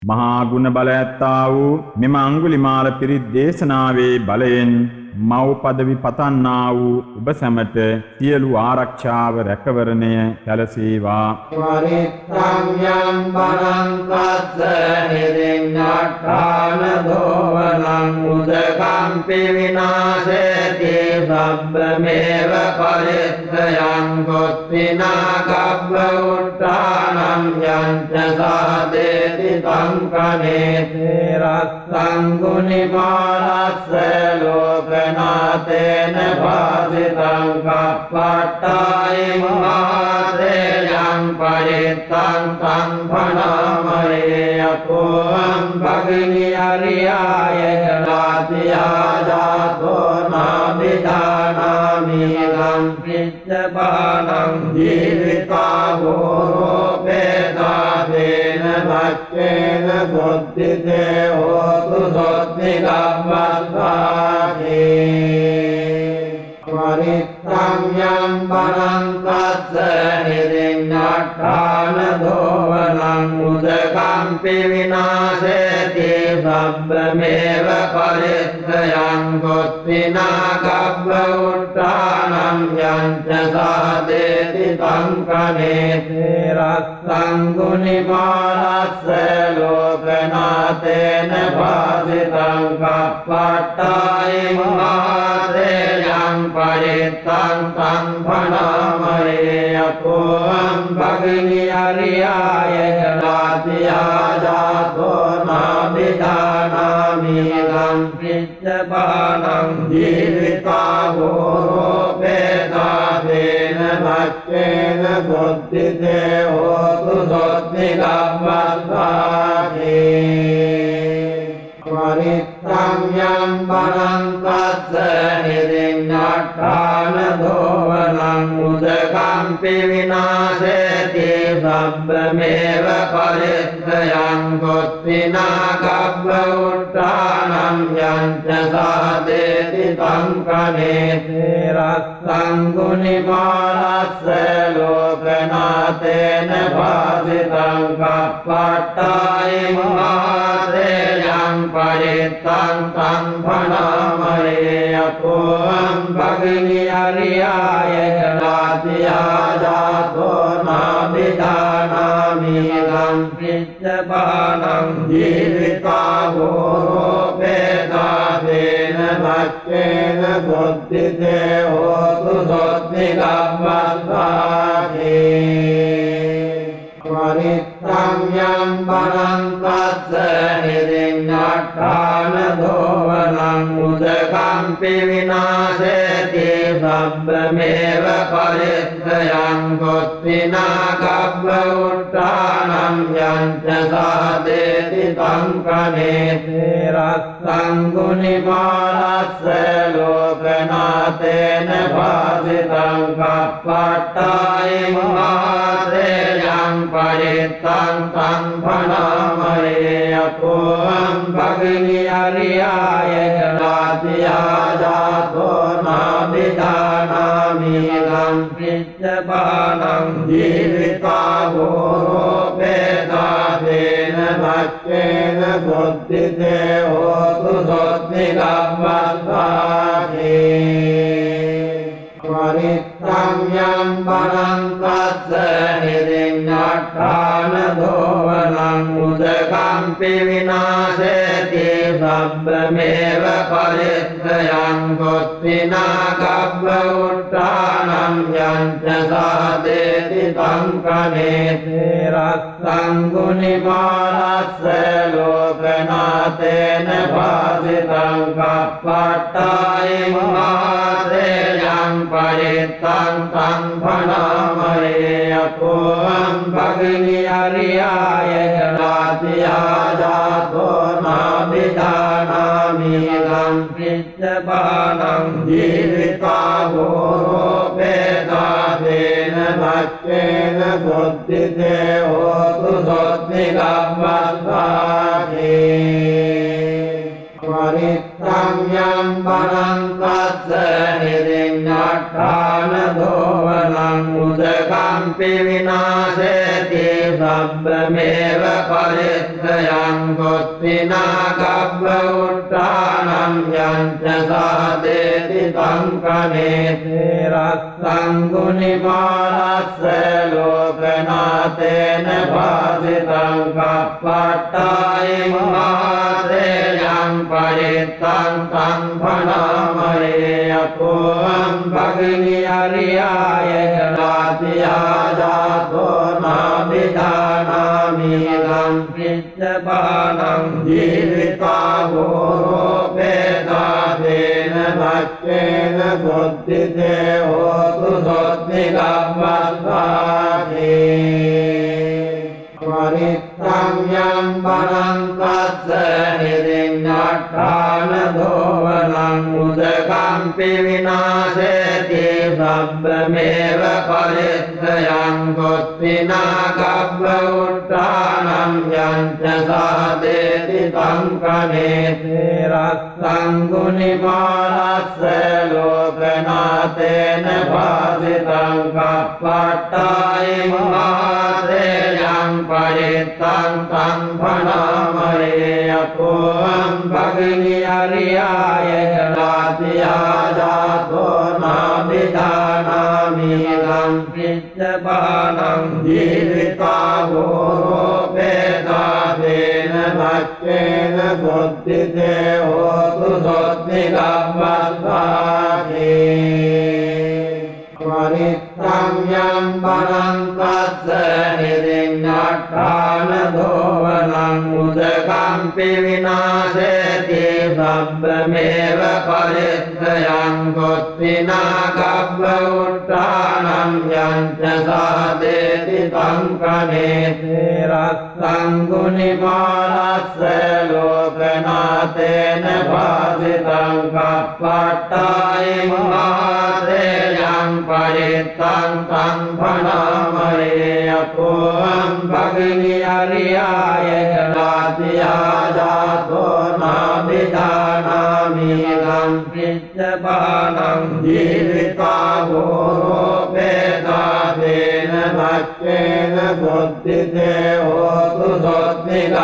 මහා ගුණ බල ඇත්තා වූ මෙම අඟුලිමාල පිරිත් දේශනාවේ බලයෙන් මව් පදවි පතන්නා වූ ඔබ සැමට සියලු ආරක්ෂාව රැකවරණය සැලසේවා. වරිත්තං යම් බණං තස්ස නිරිඤ්ඤාඨාන දෝවනං උදකම්පි විනාශේති සබ්බමේව පරිත්‍රයං ගොත්තිනා කබ්බ උට්ඨානං යංච සාදේති තං කනේතේ රස්සං ගුණිමාලස්ස ලෝකනාතේන පාසිතං කප්පට්ඨායින් මාතේයං පරිත්තං තං භනාමයේ යතෝං භගිනි අරියාය ජාතියා ජාතෝ නාබිදානාමි ගම් පිච්චපානං ජීවිතා ගෝරෝපේදාදේන භක්ඛේන සොත්තිතේ හෝතු සොත්ති කම්මස්සාති. වරිත්තං යම් බණං තස්ස නිරිඤ්ඤාඨාන දෝවනං උදකම්පි විනාශේති සබ්බමේව පරිත්‍රයං ගොත්තිනා කබ්බ උට්ඨානං යංච සාදේති තං කනේතේ රස්සං ගුණිමාලස්ස ලෝකනාතේන පාසිතං කප්පට්ඨායින් මාතේයං පරිත්තං තං භනාමයේ යතෝං භගිනි අරියාය ජාතියා ජාතෝ නාබිදානාමි ගම් පිච්චපානං ජීවිතා ගෝරෝපේදාදේන භක්ඛේන සොත්තිතේ හෝතු සොත්ති කම්මස්සාති. වරිත්තං යම් බණං තස්ස නිරිඤ්ඤාඨාන දෝවනං උදකම්පි විනාශේති සබ්බමේව පරිත්‍රයං ගොත්තිනා කබ්බ උට්ඨානං යංච සාදේති තං කනේතේ රස්සං ගුණිමාලස්ස ලෝකනාතේන පාසිතං කප්පට්ඨායින් මාතේයං පරිත්තං තං භනාමයේ යතෝං භගිනි අරියාය ජාතියා ජාතෝ නාබිදානාමි ගම් පිච්චපානං ජීවිතා ගෝරෝපේදාදේන භක්ඛේන සොත්තිතේ හෝතු සොත්ති කම්මස්සාති. වරිත්තං යම් බණං තස්ස නිරිඤ්ඤාඨාන දෝවනං උදකම්පි විනාශේති සබ්බමේව පරිත්‍රයං ගොත්තිනා කබ්බ උට්ඨානං යංච සාදේති තං කනේතේ රස්සං ගුණිමාලස්ස ලෝකනාතේන පාසිතං කප්පට්ඨායින් මාතේයං පරිත්තං තං භනාමයේ යතෝං භගිනි අරියාය ජාතියා ජාතෝ නාබිදානාමි ගම් පිච්චපානං ජීවිතා ගෝරෝපේදාදේන භක්ඛේන සොත්තිතේ හෝතු සොත්ති කම්මස්සාති. වරිත්තං යම් බණං තස්ස නිරිඤ්ඤාඨාන දෝවනං උදකම්පි විනාශේති සබ්බමේව පරිත්‍රයං ගොත්තිනා කබ්බ උට්ඨානං යංච සාදේති තං කනේතේ රස්සං ගුණිමාලස්ස ලෝකනාතේන පාසිතං කප්පට්ඨායින් මාතේයං පරිත්තං තං භනාමයේ යතෝං භගිනි අරියාය ජාතියා ජාතෝ නාබිදානාමි ගම් පිච්චපානං ජීවිතා ගෝරෝපේදාදේන භක්ඛේන සොත්තිතේ හෝතු සොත්ති කම්මස්සාති. වරිත්තං යම් බණං තස්ස නිරිඤ්ඤාඨාන දෝවනං උද उदकम्पि विनाशेति सब्बमेव परित्रयं कुत्सिना कब्ब उत्थानं यञ्च सादेति संकनेति रक्तं गुणिमानस्य लोकनाथेन भासितं कप्पट्टायिमादेयं परितं तं भणामहे अपोऽहं भगिनी अर्याय जनातिया जातो नाभिजानामि लं पिच्चपानं जीविता भूरोपेदादेन भक्तेन शुद्धिते होतु शुद्धिकम्मस्वाधि परित्रम्यं वनं तस्य निरिञ्जट्टानधोवनं उदकम्पि विनाशेति सब्बमेव परित्रयं कुत्सिना कब्ब उत्थानं यञ्च सादेति संकनेति रक्तं गुणिमानस्य लोकनाथेन भासितं कप्पट्टायिमादेयं परितं तं भणामहे अपोऽहं भगिनी अर्याय जनातिया जातो नाभिजानामि लं पिच्चपानं जीविता भूरोपेदादेन भक्तेन शुद्धिते होतु शुद्धिकम्मस्वाधि परित्रम्यं वनं तस्य निरिञ्जट्टानधोवनं उदकम्पि विनाशेति सब्बमेव परित्रयं कुत्सिना कब्ब उत्थानं यञ्च सादेति संकनेति रक्तं गुणिमानस्य लोकनाथेन भासितं कप्पट्टायिमादेयं परितं तं भणामहे अपोऽहं भगिनी अर्याय जनातिया जातो नाभिजानामि लं पिच्चपानं जीविता भूरोपेदादेन भक्तेन शुद्धिते होतु शुद्धिकम्मस्वाधि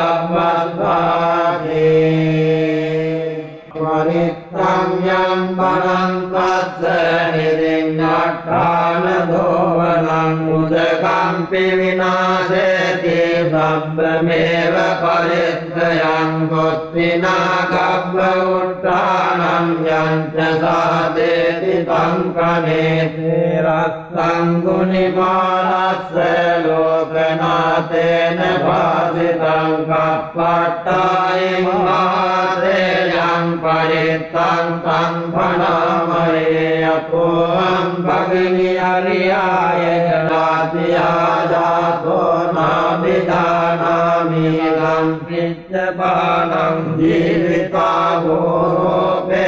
परित्रम्यं वनं तस्य निरिञ्जट्टानधोवनं उदकम्पि विनाशेति सब्बमेव परित्रयं कुत्सिना कब्ब उत्थानं यञ्च सादेति संकनेति रक्तं गुणिमानस्य लोकनाथेन भासितं कप्पट्टायिमादेयं परितं तं भणामहे अपोऽहं भगिनी अर्याय जनातिया जातो नाभिजानामि लं पिच्चपानं जीविता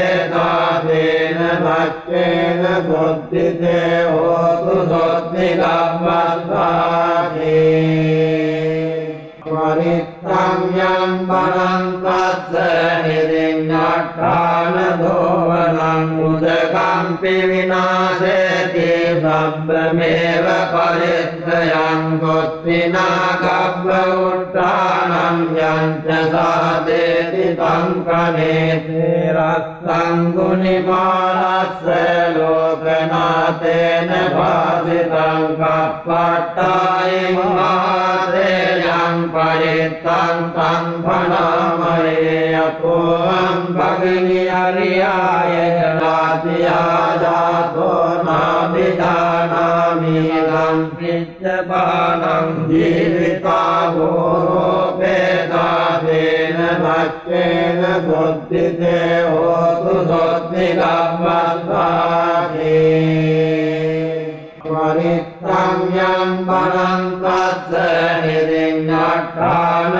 भूरोपेदादेन भक्तेन शुद्धिते होतु शुद्धिकम्मस्वाधि परित्रम्यं वनं तस्य निरिञ्जट्टानधोवनं उदकम्पि विनाशेति सब्बमेव परित्रयं कुत्सिना कब्ब उत्थानं यञ्च सादेति संकनेति रक्तं गुणिमानस्य लोकनाथेन भासितं कप्पट्टायिमादेयं परितं तं भणामहे अपोऽहं भगिनी अर्याय जनातिया जातो नाभिजानामि लं पिच्चपानं जीविता भूरोपेदादेन भक्तेन शुद्धिते होतु शुद्धिकम्मस्वाधि परित्रम्यं वनं तस्य निरिञ्जट्टानधोवनं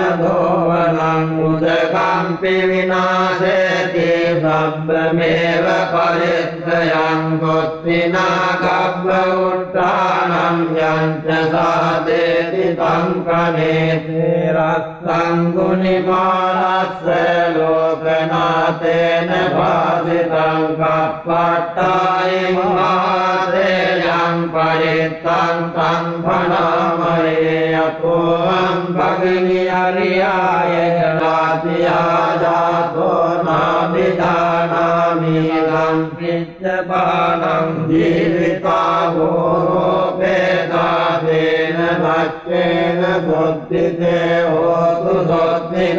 अट्ठानधोवनम् उदकम्पि विनाशेति सब्रमेव परित्रयम् कुत्सिना कब्ब उत्थानम् यञ्च सादेति तङ्कनेते रक्तम् गुणिमानस्य लोकनाथेन भासितम् कप्पट्टायि महाश्रेयम् परित्तम् तम् भणामहे अतोऽहम् भगिनी हरियाय जलातिया जातो नाभिजानामि गम् पिच्छपानम् जीविता भूपेदादेन भक्तेन शुद्धिते होतु शुद्धिकम्मत्वादि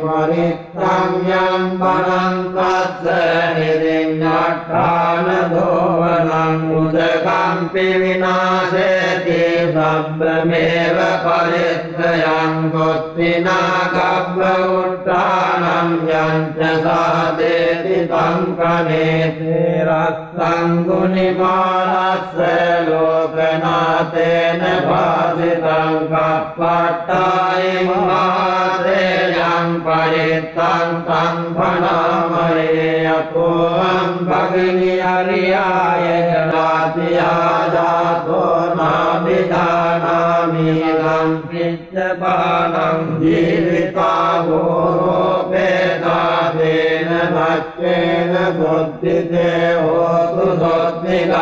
परित्रम्यम् वनम् तस्य निरिञ्जट्ठानधोवनम् उदकम्पि विनाशेति सब्रमेव परित्रयम् कुत्सिना कब्ब उत्थानम् यञ्च सादेति तङ्कनेते रक्तम् गुणिमानस्य लोकनाथेन भासितम् कप्पट्टायि महाश्रेयम् परित्तम् तम् भणामहे अतोऽहम् भगिनी हरियाय जलातिया जातो नाभिजानामि गम् पिच्छपानम् जीविता भूपेदादेन भक्तेन शुद्धिते होतु शुद्धिकम्मत्वादि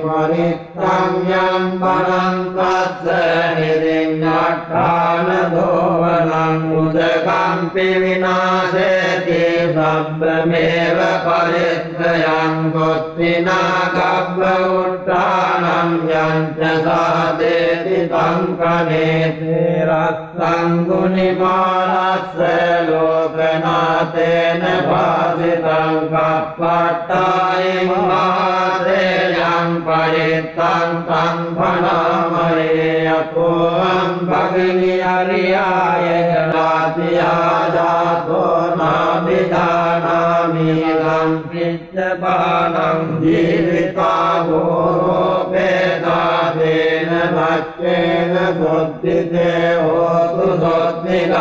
परित्रम्यम् वनम् तस्य निरिञ्जट्ठानधोवनम् उदकम्पि विनाशेति सब्रमेव परित्रयम् कुत्सिना कब्ब उत्थानम् यञ्च सादेति तङ्कनेते रक्तम् गुणिमानस्य लोकनाथेन भासितम् कप्पट्टायि महाश्रेयम् परित्तम् तम् भणामहे अतोऽहम् भगिनी हरियाय जलातिया जातो नाभिजानामि गम् पिच्छपानम् जीविता भूपेदादेन भक्तेन शुद्धिते होतु शुद्धिकम्मत्वादि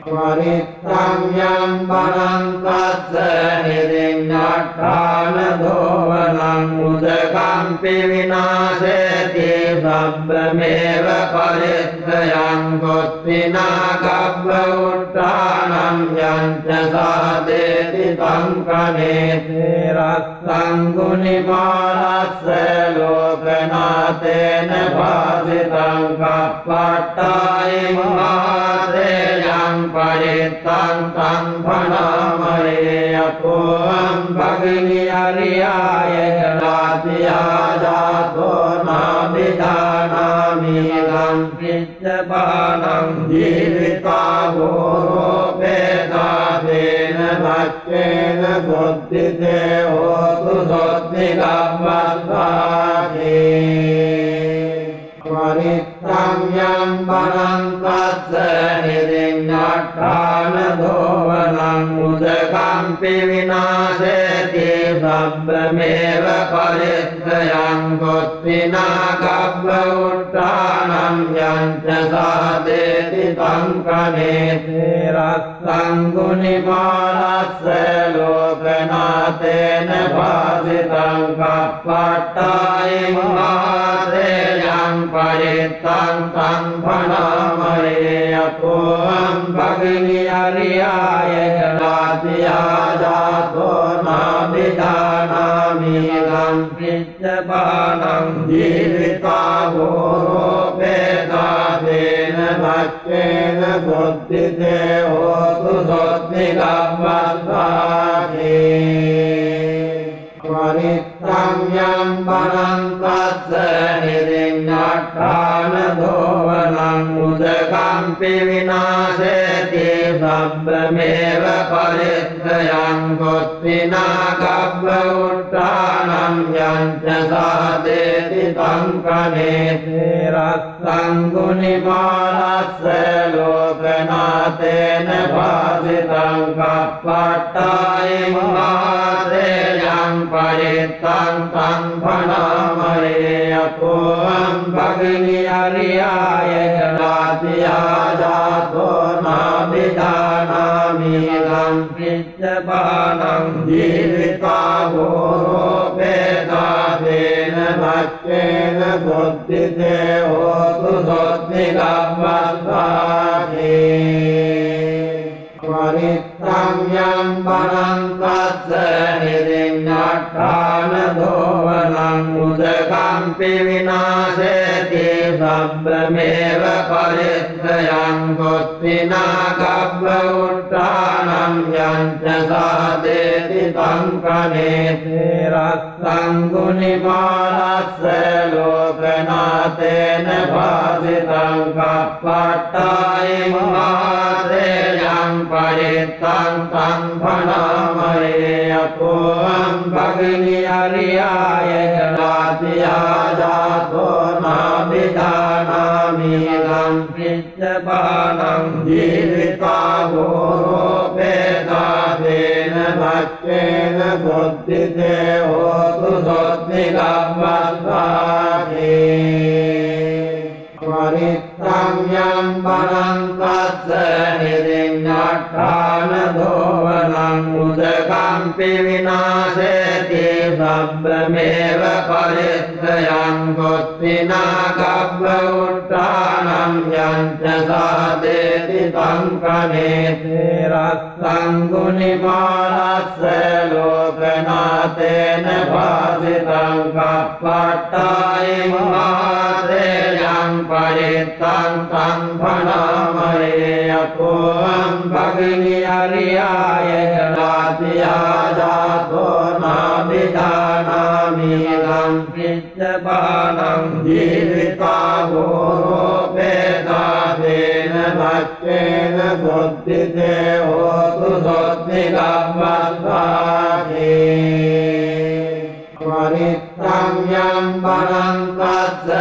परित्रम्यम् वनम् तस्य निरिञ्जट्ठानधोवनम् उदकम्पि विनाशेति सब्रमेव परित्रयम् कुत्सिना कब्ब उत्थानम् यञ्च सादेति तङ्कनेते रक्तम् गुणिमानस्य लोकनाथेन भासितम् कप्पट्टायि महाश्रेयम् परित्तम् तम् भणामहे अतोऽहम् भगिनी हरियाय जलातिया जातो नाभिजानामि गम् पिच्छपानम् जीविता भूपेदादेन भक्तेन शुद्धिते होतु शुद्धिकम्मत्वादि परित्रम्यम् वनम् तस्य निरिञ्जट्ठानधोवनम् उदकम्पि विनाशेति सब्रमेव परित्रयम् कुत्सिना कब्ब उत्थानम् यञ्च सादेति तङ्कनेते रक्तम् गुणिमानस्य लोकनाथेन भासितम् कप्पट्टायि महाश्रेयम् परित्तम् तम् भणामहे अतोऽहम् भगिनी हरियाय जलातिया जातो नाभिजानामि गम् पिच्छपानम् जीविता भूपेदादेन भक्तेन शुद्धिते होतु शुद्धिकम्मत्वादि परित्रम्यम् वनम् तस्य निरिञ्जट्ठानधोवनम् उदकम्पि विनाशेति सब्बमेव परित्रयं कुत्विना कब्ब उत्थानं यञ्च सादेति तं कनेते रक्तं गुणिमानस्य लोकनाथेन भासितं कप्पट्टायं मात्रेयं परितं तं भणामहे अपोऽहं भगिनी हरियाय जलातिया जातो नाभिजानामि लं पिच्चपानं जीविता घोरोपेदादेन भक्तेन बुद्धिते होतु सोत्तिकम्मत्वादे परित्रम्यं वनं तस्य निरिङ्गट्टानधोवनं उदकम्पि विनाशेति सब्बमेव परित्रयं कुत्विना कब्ब उत्थानं यञ्च सादेति तं कनेते रक्तं गुणिमानस्य लोकनाथेन भासितं कप्पट्टायं मात्रेयं परितं तं भणामहे अपोऽहं भगिनी हरियाय जलातिया जातो नाभिजानामि लं पिच्चपानं जीविता घोरोपेदादेन भक्तेन बुद्धिते होतु सोत्तिकम्मत्वादे परित्रम्यं वनं तस्य निरिङ्गट्टानधोवनं उदकम्पि विनाशेति सब्बमेव परित्रयं कुत्विना कब्ब उत्थानं यञ्च सादेति तं कनेते रक्तं गुणिमानस्य लोकनाथेन भासितं कप्पट्टायं मात्रेयं परितं तं भणामहे अपोऽहं भगिनी हरियाय जलातिया जातो नाभिजानामि लं पिच्चपानं जीविता घोरोपेदादेन भक्तेन बुद्धिते होतु सोत्तिकम्मत्वादे परित्रम्यं वनं तस्य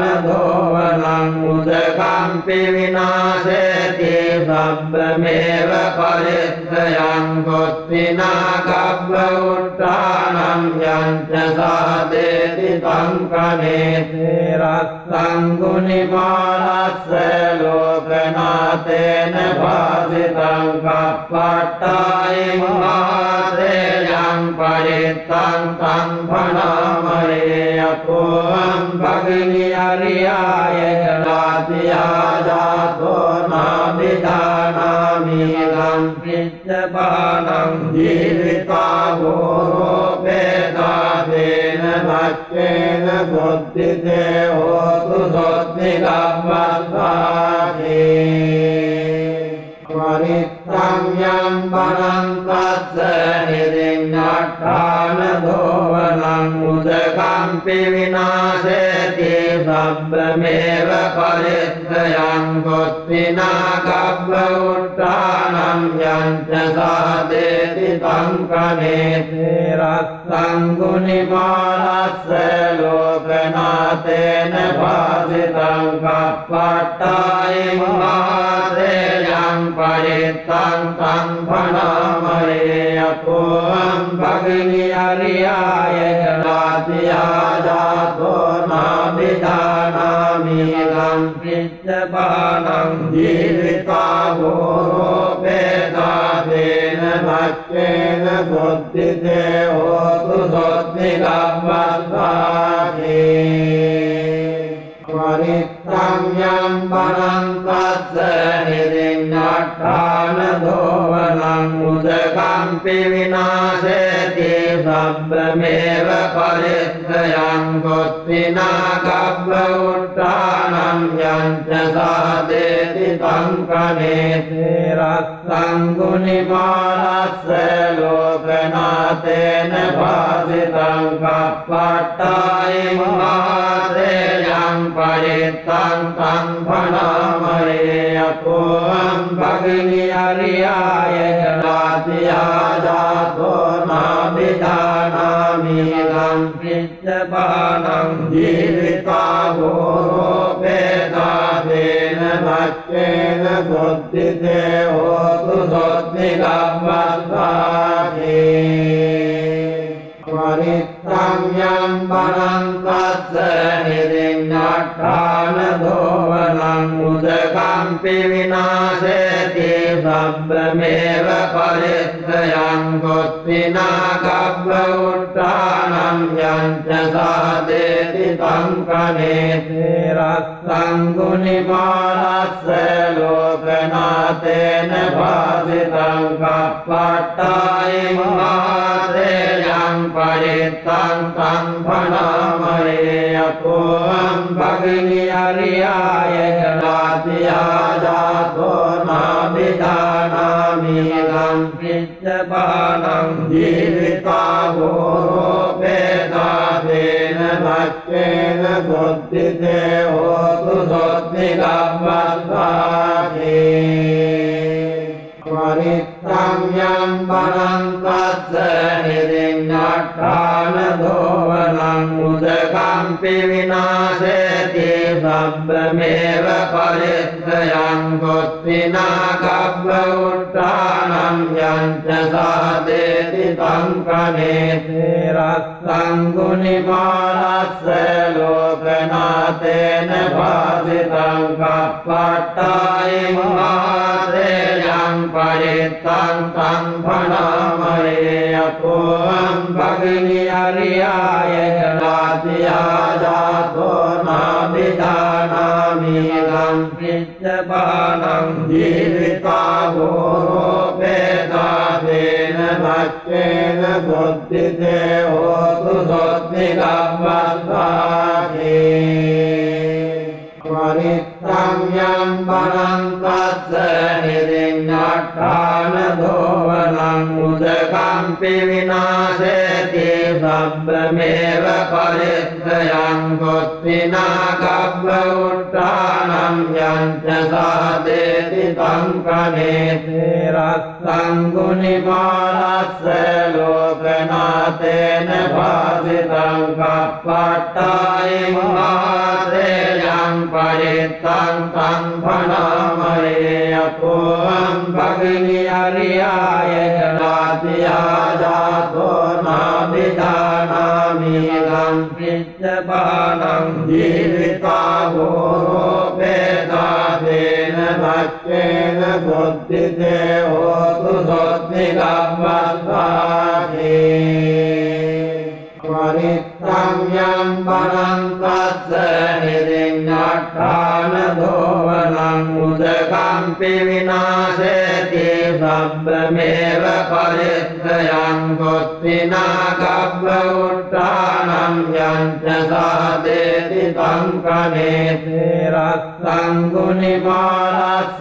निरिङ्गट्टानधोवनं उदकम्पि विनाशेति सब्बमेव परित्रयं कुत्विना कब्ब उत्थानं यञ्च सादेति तं कनेते रक्तं गुणिमानस्य लोकनाथेन भासितं कप्पट्टायं मात्रेयं परितं तं भणामहे अपोऽहं भगिनी हरियाय जलातिया जातो नाभिजानामि लं पिच्चपानं जीविता घोरोपेदादेन भक्तेन बुद्धिते होतु सोत्तिकम्मत्वादे परित्रम्यं वनं तस्य निरिङ्गट्टानधोवनं उदकम्पि विनाशेति सब्बमेव परित्रयं कुत्विना कब्ब उत्थानं यञ्च सादेति तं कनेते रक्तं गुणिमानस्य लोकनाथेन भासितं कप्पट्टायं मात्रेयं परितं तं भणामहे अपोऽहं भगिनी हरियाय जलातिया जातो नाभिजानामि लं पिच्चपानं जीविता घोरोपेदादेन भक्तेन बुद्धिते होतु सोत्तिकम्मत्वादे परित्रम्यं वनं तस्य निरिङ्ग අට්ඨාන දෝවනං උදකම්පි විනාශේති සබ්බමේව පරිත්‍රයං ගොත්තිනා කබ්බ උට්ඨානං යංච සාදේති සංකනේතේ රස්සං ගුනිමානස්ස ලෝකනාතේන පාසිතං කප්පට්ඨායින් මහතේයං පරිත්තං තං භනාමරේ යතෝං භගිනි අරියාය ජාතියා ජාතෝ නාබිධානාමි ගම් පිච්චපානං ජීවිතා ගෝරෝපේදාදේන මච්චේන සොත්තිතේ හෝතු සොත්ති ගම්මත්තාති වරිත්තං යම් බණං තස්ස නිරින් අට්ඨාන දෝවනං උදකම්පි විනාශේති සබ්බමේව පරිත්‍රයං ගොත්තිනා කබ්බ උට්ඨානං යංච සාදේති සංකනේතේ රස්සං ගුනිමානස්ස ලෝකනාතේන පාසිතං කප්පට්ඨායින් මහතේයං පරිත්තං තං භනාමරේ යතෝං භගිනි අරියාය ජාතියා ජාතෝ නාබිධානාමි ගම් පිච්චපානං ජීවිතා ගෝරෝපේදාදේන මච්චේන සොත්තිතේ හෝතු සොත්ති ගම්මත්තාති වරිත්තං යම් බණං තස්ස නිරින් අට්ඨාන දෝවනං උදකම්පි විනාශේති සබ්බමේව පරිත්‍රයං ගොත්තිනා කබ්බ උට්ඨානං යංච සාදේති සංකනේතේ රස්සං ගුනිමානස්ස ලෝකනාතේන පාසිතං කප්පට්ඨායින් මහතේයං පරිත්තං තං භනාමරේ යතෝං භගිනි අරියාය ජාතියා ජාතෝ නාබිධානාමි ගම් පිච්චපානං ජීවිතා ගෝරෝපේදාදේන මච්චේන සොත්තිතේ හෝතු සොත්ති ගම්මත්තාති වරිත්තං යම් බණං තස්ස නිරින් අට්ඨාන දෝවනං උදකම්පි විනාශේති සබ්බමේව පරිත්‍රයං ගොත්තිනා කබ්බ උට්ඨානං යංච සාදේති සංකනේතේ රස්සං ගුනිමානස්ස ලෝකනාතේන පාසිතං කප්පට්ඨායින් මහතේයං පරිත්තං තං භනාමරේ යතෝං භගිනි අරියාය ජාතියා ජාතෝ නාබිධානාමි ගම් පිච්චපානං ජීවිතා ගෝරෝපේදාදේන මච්චේන සොත්තිතේ හෝතු සොත්ති ගම්මත්තාති වරිත්තං යම් බණං තස්ස නිරින් අට්ඨාන දෝවනං උදකම්පි විනාශේති සබ්බමේව පරිත්‍රයං ගොත්තිනා කබ්බ උට්ඨානං යංච සාදේති සංකනේතේ රස්සං ගුනිමානස්ස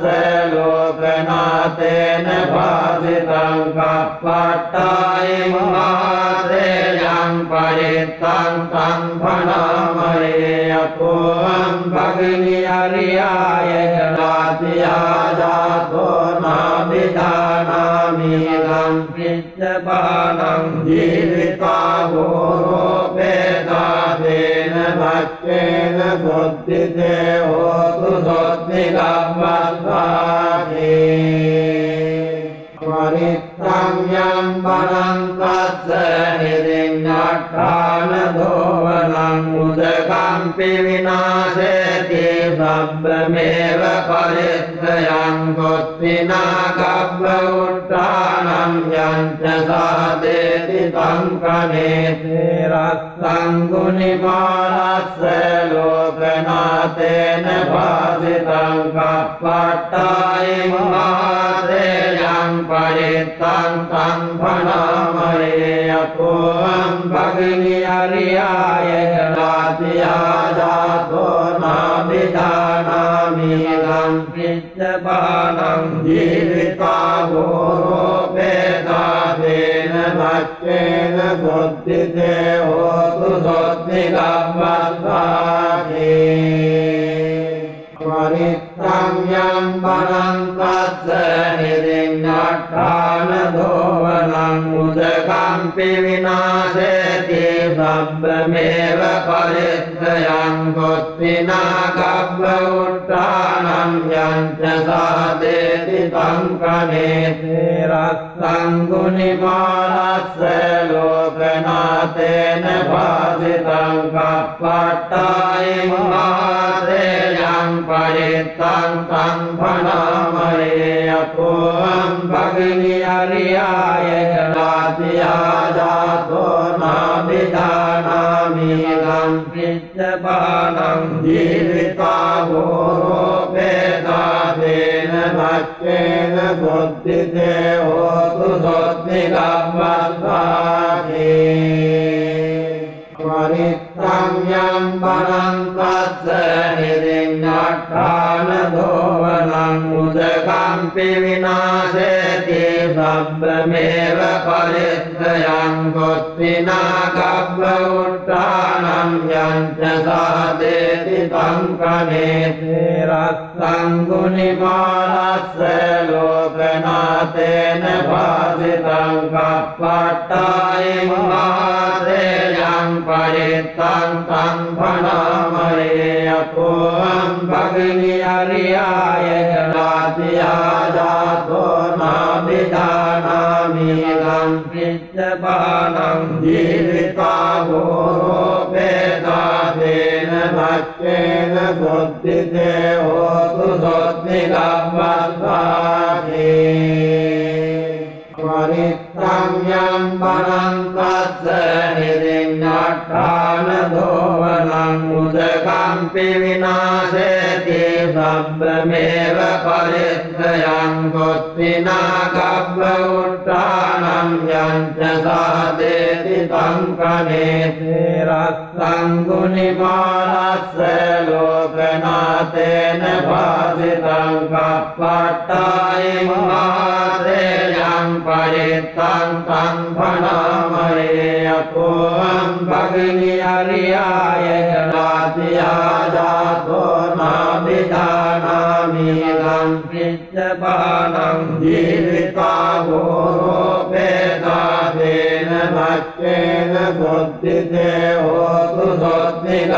ලෝකනාතේන පාසිතං කප්පට්ඨායින් මහතේයං පරිත්තං තං භනාමරේ යතෝං භගිනි අරියාය ජාතියා ජාතෝ නාබිධානාමි ගම් පිච්චපානං ජීවිතා ගෝරෝපේදාදේන මච්චේන සොත්තිතේ හෝතු සොත්ති ගම්මත්තාති වරිත්තං යම් බණං තස්ස නිරින් අට්ඨාන දෝවනං උදකම්පි විනාශේති සබ්බමේව පරිත්‍රයං ගොත්තිනා කබ්බ උට්ඨානං යංච සාදේති सादेति तंकनेते रस्तं गुणिमानस्य लोकनाथेन भासितं कपट्टाय महाश्रेयं परितं तं भणामहे अपोऽहं भगिनी हरियाय जलातिया जातो नाभिजानामि तं पिच्चपानं जीविता भूरोपेदादेन भक्तेन शुद्धिते होतु शुद्धिकम्मत्वादि परित्रम्यं वनं तस्य निरिङ्गट्टानधोवनं उदकम्पि विनाशेति शब्दमेव परित्रयं कुत्विना कब्बउट्टानं यञ्च सादेति तंकनेते रस्तं गुणिमानस्य लोकनाथेन भासितं कपट्टाय महाश्रेयं परितं तं भणामहे अपोऽहं भगिनी हरियाय जलातिया जातो नाभिजानामि तं पिच्चपानं जीविता भूरोपेदादेन भक्तेन शुद्धिते होतु शुद्धिकम्मत्वादि परित्रम्यं वनं तस्य निरिङ्गट्टानधोवनं उदकम्पि विनाशेति शब्दमेव परित्रयं कुत्विना कब्बउट्टानं यञ्च सादेति तंकनेते रस्तं गुणिमानस्य लोकनाथेन भासितं कपट्टाय महाश्रेयं परितं तं भणामहे अपोऽहं भगिनी हरियाय जलातिया जातो नाभिजानामि तं पिच्चपानं जीविता भूरोपेदादेन भक्तेन शुद्धिते होतु शुद्धिकम्मत्वादि परित्रम्यं वनं तस्य निरिङ्गट्टानधोवनं उदकम्पि विनाशेति शब्दमेव परित्रयं कुत्विना कब्बउट्टानं यञ्च सादेति तंकनेते रस्तं गुणिमानस्य लोकनाथेन भासितं कपट्टाय महाश्रेयं परितं तं भणामहे अपोऽहं भगिनी हरियाय जलातिया जातो नाभिजानामि तं पिच्चपानं जीविता भूरोपेदादेन भक्तेन शुद्धिते होतु शुद्धिकम्मत्वादि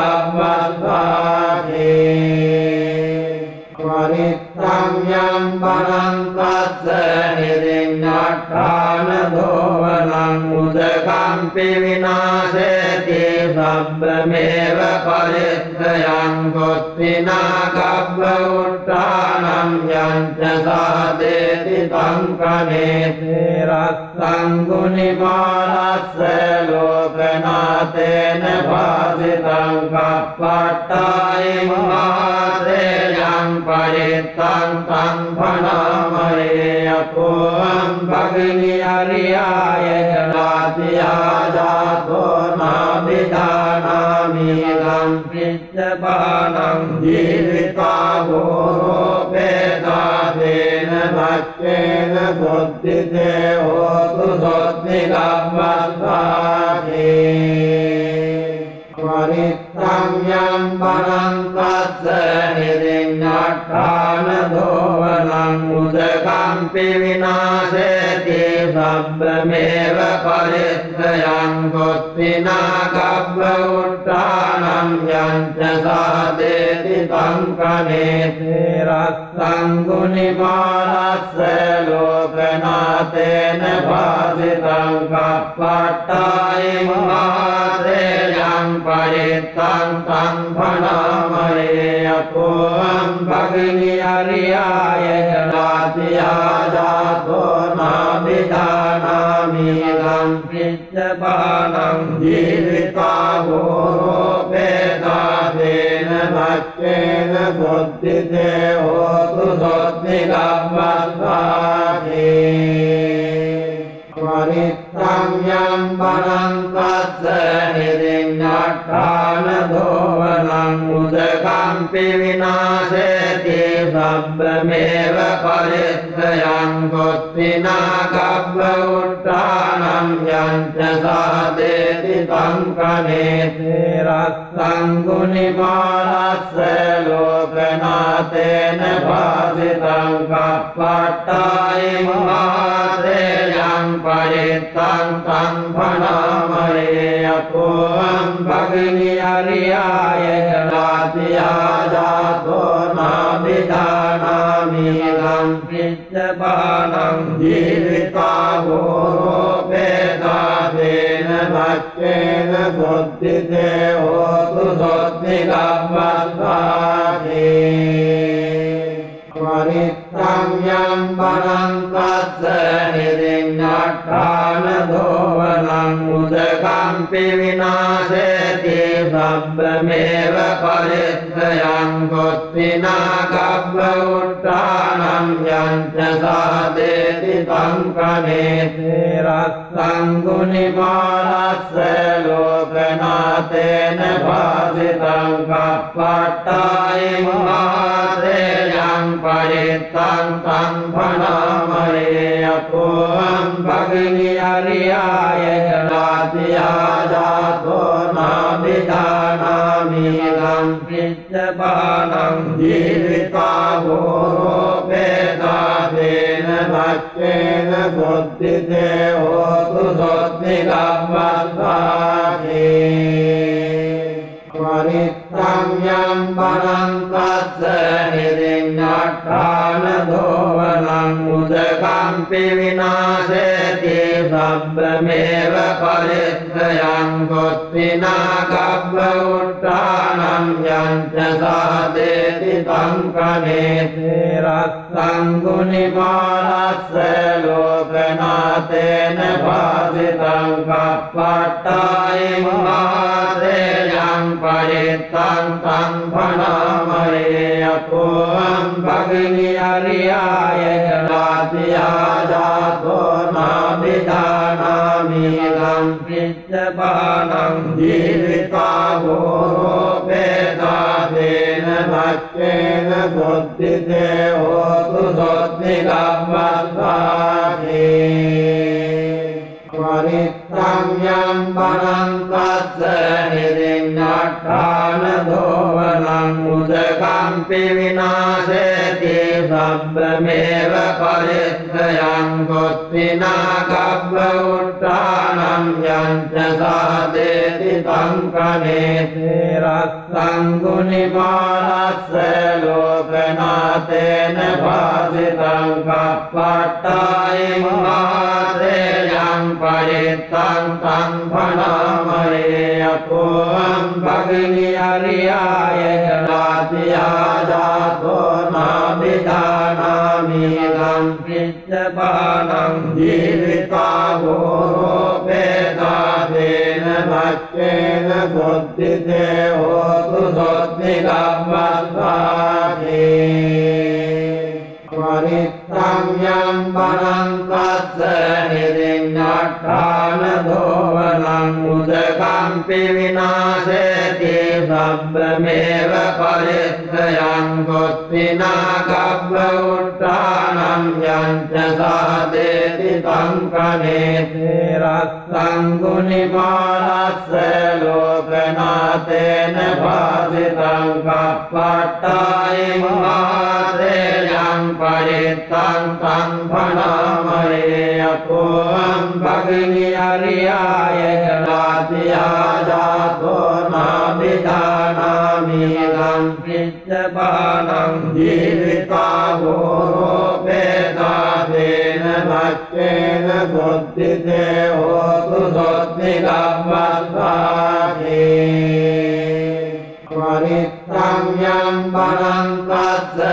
परित्रम्यं वनं तस्य निरिङ्गट्टानधोवनं उदकम्पि विनाशेति शब्दमेव परित्रयं कुत्विना कब्बउट्टानं यञ्च सादेति तंकनेते रस्तं गुणिमानस्य लोकनाथेन भासितं कपट्टाय महाश्रेयं परितं तं भणामहे अपोऽहं भगिनी हरियाय जलातिया जातो नाभिजानामि तं पिच्चपानं जीविता भूरोपेदादेन भक्तेन शुद्धिते होतु शुद्धिकम्मत्वादि परित्रम्यं वनं तस्य निरिङ्गट्टानधोवनं उदकम्पि विनाशेति शब्दमेव परित्रयं कुत्विना कब्बउट्टानं यञ्च सादेति तंकनेते रस्तं गुणिमानस्य लोकनाथेन भासितं कपट्टाय महाश्रेयं परितं तं भणामहे अपोऽहं भगिनी हरियाय जलातिया जातो नाभिजानामि मीलं पिच्चपानं जीविता भूरोपेदादेन भक्तेन बुद्धिते होतु सोद्धिकम्मत्वादि वरित्तं यं वनं तस्य निरिञ्जट्टानधोवनं उदकम्पि विनाशेति शब्दमेव परित्रयं गोत्तिना कब्ब उत्थानं यञ्च सादेति तं कनेति रक्तं गुणिमानस्य लोकनाथेन भासितं कप्पट्टायं मात्रेयं परित्तं तं भणामहे अतोऽहं भगिनी अर्याय जलातिया जातो नाभिजानामि लं पिच्चपानं जीविता भूरोपेदादेन भक्तेन बुद्धिते होतु सोद्धिकम्मत्वादि वरित्तं यं वनं तस्य निरिञ्जट्टानधोवनं उदकम्पि विनाशेति शब्दमेव परित्रयं गोत्तिना कब्ब उत्थानं यञ्च सादेति तं कनेति रक्तं गुणिमानस्य लोकनाथेन भासितं कप्पट्टायं मात्रेयं परित्तं तं भणामहे अतोऽहं भगिनी अर्याय जलातिया जातो नाभिजानामि लं पिच्चपानं जीविता भूरोपेदादेन भक्तेन बुद्धिते होतु सोद्धिकम्मत्वादि वरित्तं यं वनं तस्य निरिञ्जट्टानधोवनं उदकम्पि विनाशेति शब्दमेव परित्रयं गोत्तिना कब्ब उत्थानं यञ्च सादेति तं कनेति रक्तं गुणिमानस्य लोकनाथेन भासितं कप्पट्टायं मात्रेयं परित्तं तं भणामहे अतोऽहं भगिनी अर्याय जलातिया जातो नाभिजानामि लं पिच्चपानं जीविता भूरोपेदादेन भक्तेन बुद्धिते होतु सोद्धिकम्मत्वादि वरित्तं यं वनं तस्य निरिञ्जट्टानधोवनं उदकम्पि विनाशेति शब्दमेव परित्रयं गोत्तिना कब्ब उत्थानं यञ्च सादेति तं कनेति रक्तं गुणिमानस्य लोकनाथेन भासितं कप्पट्टायं मात्रेयं परित्तं तं भणामहे अतोऽहं भगिनी अर्याय जलातिया जातो नाभिजानामि लं पिच्चपानं जीविता भूरोपेदादेन भक्तेन बुद्धिते होतु सोद्धिकम्मत्वादि वरित्तं यं वनं तस्य निरिञ्जट्टानधोवनं उदकम्पि विनाशेति शब्दमेव परित्रयं गोत्तिना कब्ब उत्थानं यञ्च सादेति तं कनेति रक्तं गुणिमानस्य लोकनाथेन भासितं कप्पट्टायं मात्रेयं परित्तं तं भणामहे अतोऽहं भगिनी अर्याय जलातिया जातो नाभिजानामि लं पिच्चपानं जीविता भूरोपेदादेन भक्तेन बुद्धिते होतु सोद्धिकम्मत्वादि वरित्तं यं वनं तस्य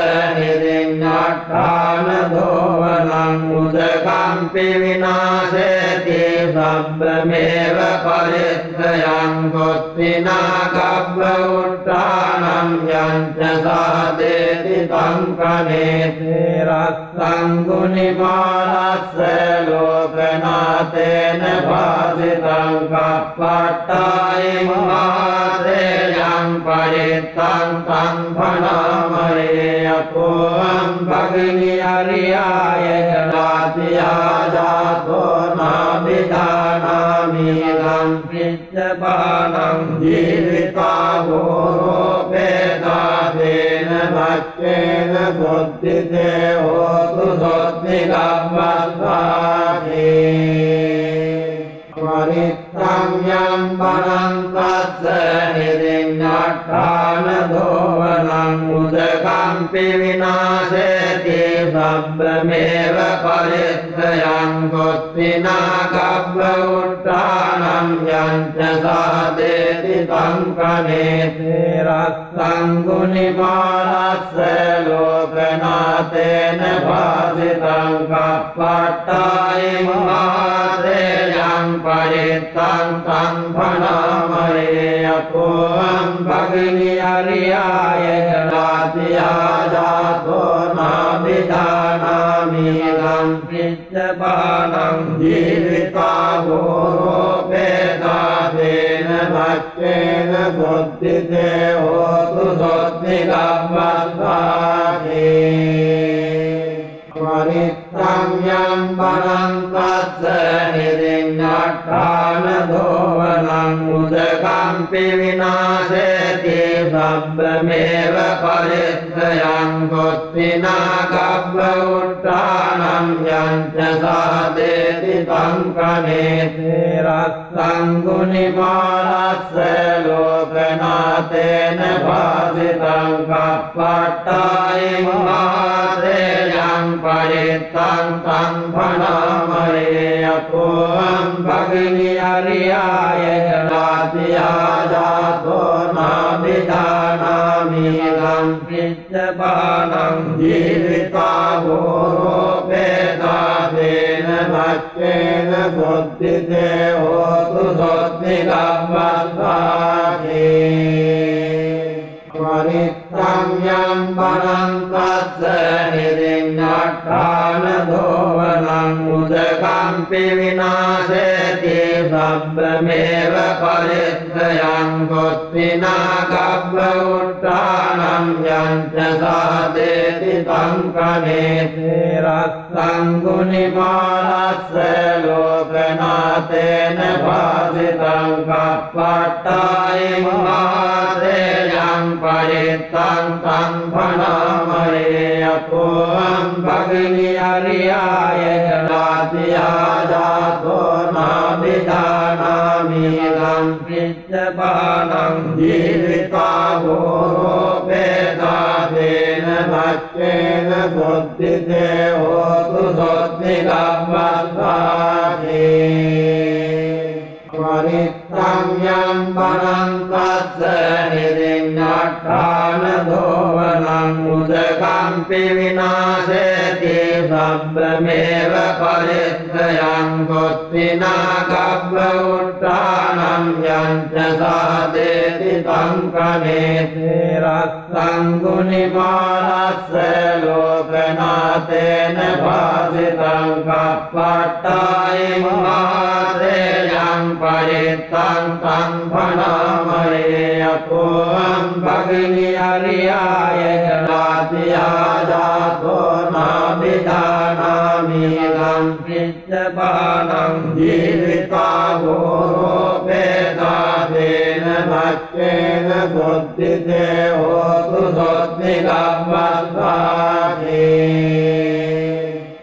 निरिञ्जट्टानधोवनं उदकम्पि विनाशेति सब्रमेव परित्रयं कुत्विना कब्बउट्टानं यञ्च सादेति तं कनेते रक्तं गुणिमानस्य लोकनाथेन भासितं कप्पट्टायं मात्रेयं परितं तं भणामहे यतोऽहं भगिनी हरियाय जलातिया जातो नाभिधानामि तं पिच्चपानं जीविता भूरोपेदादेन भक्तेन शुद्धिते होतु शुद्धिकब्बद्धाति परित्रम्यं वनं तस्य निरिङ्गट्टानधोवनं उदकम्पि विनाशेति सब्रमेव परित्रयं कुत्विना कब्बउट्टानं यञ्च सादेति तं कनेते रक्तं गुणिमानस्य लोकनाथेन भासितं कप्पट्टायं मात्रेयं परितं तं भणामहे यतोऽहं भगिनी हरियाय जलातिया जातो नाभिधानामि तं पिच्चपानं जीविता भूरोपेदादेन भक्तेन शुद्धिते होतु शुद्धिकब्बद्धाति परित्रम्यं वनं तस्य निरिङ्गट्टानधोवनं उदकम्पि विनाशेति सब्रमेव परित्रयं कुत्विना कब्बउट्टानं यञ्च सादेति तं कनेते रक्तं गुणिमानस्य लोकनाथेन भासितं कप्पट्टायं मात्रेयं परितं तं भणामहे यतोऽहं भगिनी हरियाय जलातिया जातो नाभिधानामि तं पिच्चपानं जीविता भूरोपेदादेन भक्तेन शुद्धिते होतु शुद्धिकब्बद्धाति परित्रम्यं वनं तस्य निरिङ्गट्टानधोवनं उदकम्पि विनाशेति सब्रमेव परित्रयं कुत्विना कब्बउट्टानं यञ्च सादेति तं कनेते रक्तं गुणिमानस्य लोकनाथेन भासितं कप्पट्टायं मात्रेयं परितं तं भणामहे यतोऽहं भगिनी हरियाय जलातिया जातो नाभिधानामि तं पिच्चपानं जीविता भूरोपेदादेन भक्तेन शुद्धिते होतु शुद्धिकब्बद्धाति परित्रम्यं वनं तस्य निरिङ्गट्टानधोवनं उदकम्पि विनाशेति सब्रमेव परित्रयं कुत्विना कब्बउट्टानं यञ्च सादेति तं कनेते रक्तं गुणिमानस्य लोकनाथेन भासितं कप्पट्टायं मात्रेयं परितं तं भणामहे यतोऽहं भगिनी हरियाय जलातिया जातो नाभिधानामि तं पिच्चपानं जीविता भूरोपेदादेन भक्तेन शुद्धिते होतु शुद्धिकब्बद्धाति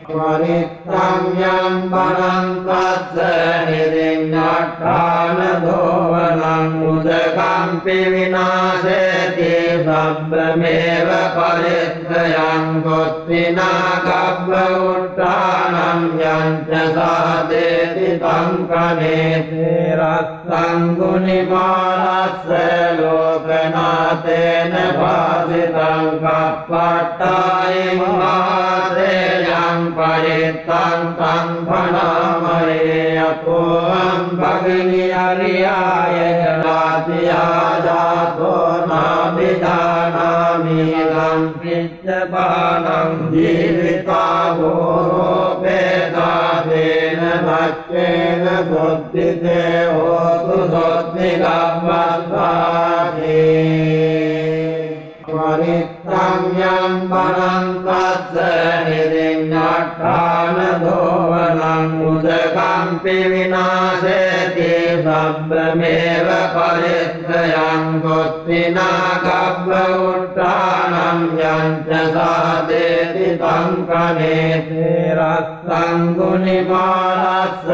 परित्रम्यं वनं तस्य निरिङ्गट्टानधोवनं අට්ඨාන දෝවනං උදකම්පි විනාශේති සබ්බමේව පරිත්‍රයං කොත්තිනා කබ්බ උට්ඨානං යංච සාදේති තං කනේතේ රස්සං ගුනිමානස්ස ලෝකනාතේන පාසිතං කප්පට්ඨායින් මාතේයං පරිත්තං තං භනාමයේ අතෝං භගිනි අරියාය ජාතියා ජාතෝ නාබිදානාමි ලං පිච්චපානං ජීවිතා ගෝරෝපේදාදේන මච්චේන සොත්තිතේ හෝතු සොත්ති කම්මත්වාති වරිත්තං යම් බණං තස්ස නිරින් අට්ඨාන දෝවනං උදකම්පි විනාශේති සබ්බමේව පරිත්‍රයං කොත්තිනා කබ්බ උට්ඨානං යංච සාදේති තං කනේතේ රස්සං ගුනිමානස්ස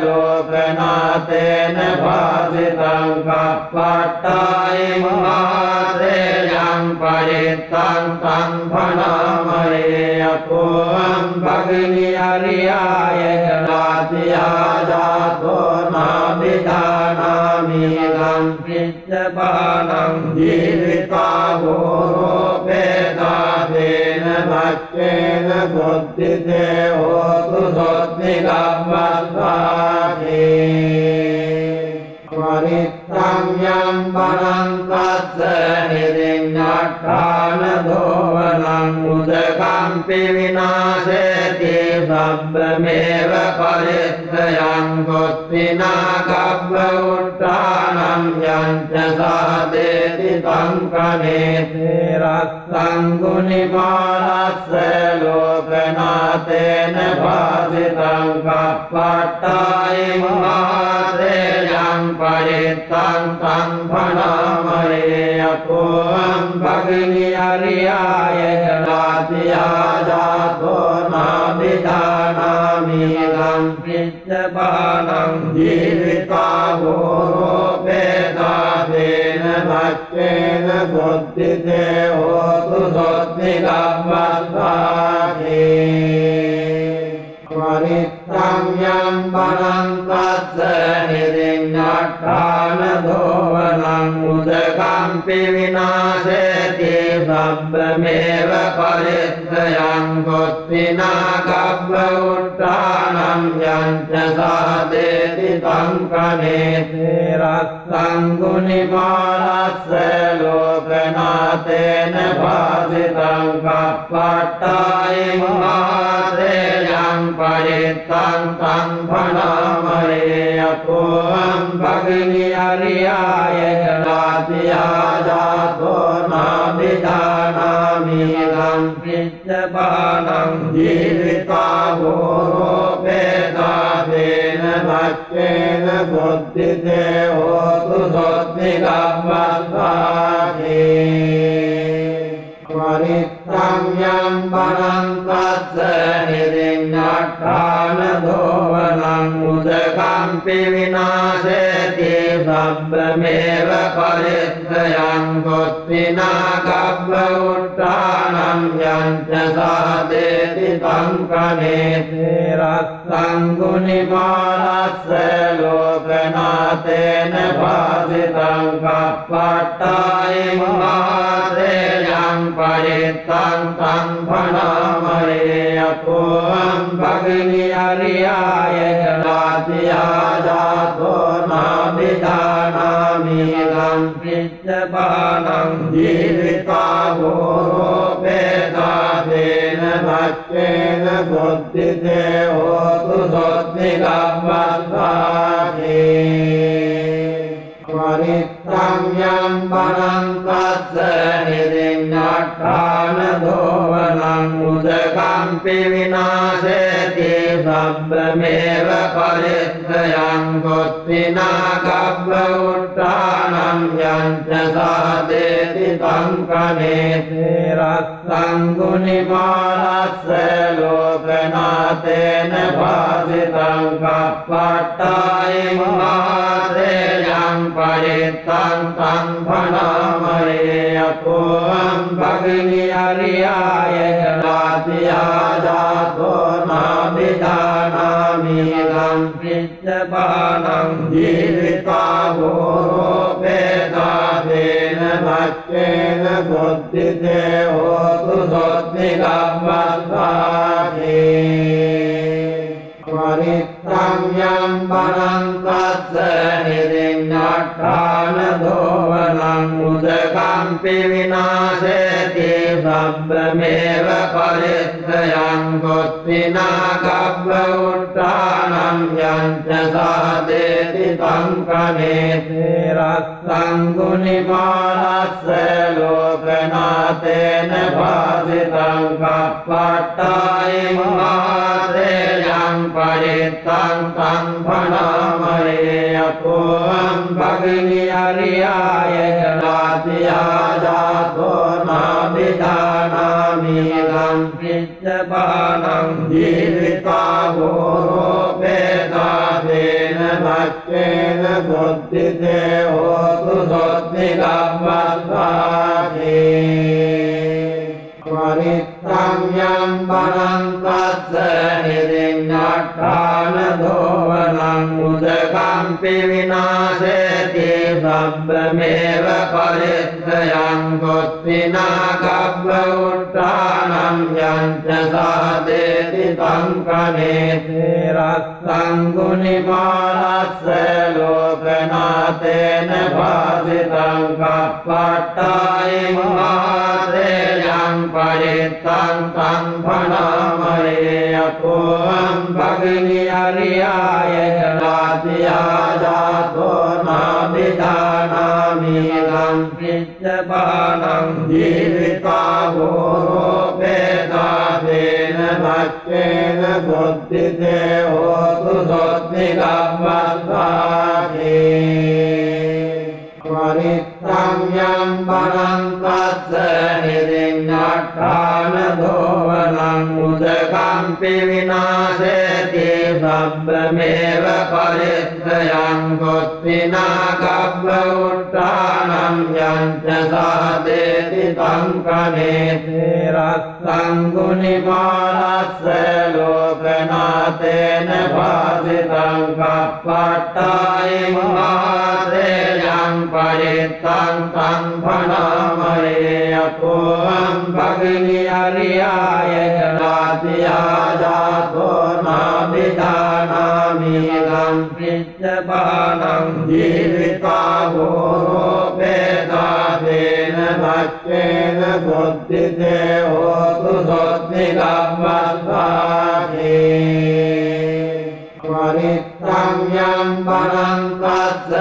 ලෝකනාතේන පාසිතං කප්පට්ඨායින් මාතේයං පරිත්තං තං භනාමයේ අතෝං භගිනි අරියාය ජාතියා ජාතෝ නාබිදානාමි ලං පිච්චපානං ජීවිතා ගෝරෝපේදාදේන මච්චේන සොත්තිතේ හෝතු සොත්ති කම්මත්වාති වරිත්තං යම් බණං තස්ස නිරින් අට්ඨාන දෝවනං උදකම්පි විනාශේති සබ්බමේව පරිත්‍රයං කොත්තිනා කබ්බ උට්ඨානං යංච සාදේති තං කනේතේ රස්සං ගුනිමානස්ස ලෝකනාතේන පාසිතං කප්පට්ඨායින් මාතේයං පරිත්තං තං භනාමයේ අතෝං භගිනි අරියාය ජාතියා ජාතෝ නාබිදානාමි ලං පිච්චපානං ජීවිතා ගෝරෝපේදාදේන මච්චේන සොත්තිතේ හෝතු සොත්ති කම්මත්වාති වරිත්තං යම් බණං තස්ස නිරින් අට්ඨාන දෝවනං උදකම්පි විනාශේති සබ්බමේව පරිත්‍රයං කොත්තිනා කබ්බ උට්ඨානං යංච සාදේති තං කනේතේ රස්සං ගුනිමානස්ස ලෝකනාතේන පාසිතං කප්පට්ඨායින් මාතේයං පරිත්තං තං භනාමයේ අතෝං භගිනි අරියාය ජාතියා ජාතෝ නාබිදානාමි ලං පිච්චපානං ජීවිතා ගෝරෝපේදාදේන මච්චේන සොත්තිතේ හෝතු සොත්ති කම්මත්වාති වරිත්තං යම් බණං තස්ස නිරින් අට්ඨාන දෝවනං උදකම්පි විනාශේති සබ්බමේව පරිත්‍රයං කොත්තිනා කබ්බ උට්ඨානං යංච සාදේති තං කනේතේ රස්සං ගුනිමානස්ස ලෝකනාතේන පාසිතං කප්පට්ඨායින් මාතේයං පරිත්තං තං භනාමයේ අතෝං භගිනි අරියාය ජාතියා ජාතෝ නාබිදානාමි ලං පිච්චපානං ජීවිතා ගෝරෝපේදාදේන මච්චේන සොත්තිතේ හෝතු සොත්ති කම්මත්වාති වරිත්තං යම් බණං තස්ස නිරින් අට්ඨාන දෝවනං උදකම්පි විනාශේති සබ්බමේව පරිත්‍රයං කොත්තිනා नागब्ब उत्थानं यञ्च सादेति तं कनेते रक्तं गुणिमानस्य लोकनाथेन भासितं कपट्टायं मात्रेयं परितं तं भणामहे अपोऽहं भगिनी हरियाय जनातिया जातो नाभिजानामि तं पिच्चपानं जीविता भूरोपेदादेन भक्तेन शुद्धिते होतु शुद्धिकम्मत्वादि परित्तं यं वनं तस्य निरिङ्गट्टानधोवनं उदकम्पि विनाशेति शब्दमेव परित्रयं कुत्विना कब्ब उत्थानं यञ्च सादेति तं कनेते रक्तं गुणिमानस्य लोकनाथेन भासितं कपट्टायं मात्रेयं परितं तं भणामहे अपोऽहं भगिनी हरियाय जनातिया जातो नाभिजानामि तं पिच्चपानं जीविता भूरोपेदादेन भक्तेन शुद्धिते होतु शुद्धिकम्मत्वादि परित्तं यं वनं तस्य निरिङ्गट्टानधोवनं उदकम्पि विनाशेति शब्दमेव परित्रयं कुत्विना कब्ब उत्थानं यञ्च सादेति तं कनेते रक्तं गुणिमानस्य लोकनाथेन भासितं कपट्टायं मात्रेयं परितं तं भणामहे अपोऽहं भगिनी हरियाय जनातिया जातो नाभिजानामि तं पिच्चपानं जीविता भूरोपेदादेन भक्तेन शुद्धिते होतु शुद्धिकम्मत्वादि परित्तं यं वनं तस्य निरिङ्गट्टानधोवनं उदकम्पि विनाशेति शब्दमेव परित्रयं कुत्विना कब्ब उत्थानं यञ्च सादेति तं कनेते रक्तं गुणिमानस्य लोकनाथेन भासितं कपट्टायं मात्रेयं परितं तं भणामहे अपोऽहं भगिनी हरियाय जनातिया जातो नाभिजानामि तं पिच्चपानं जीविता भूरोपेदादेन भक्तेन शुद्धिते होतु शुद्धिकम्मत्वादि परित्तं यं वनं तस्य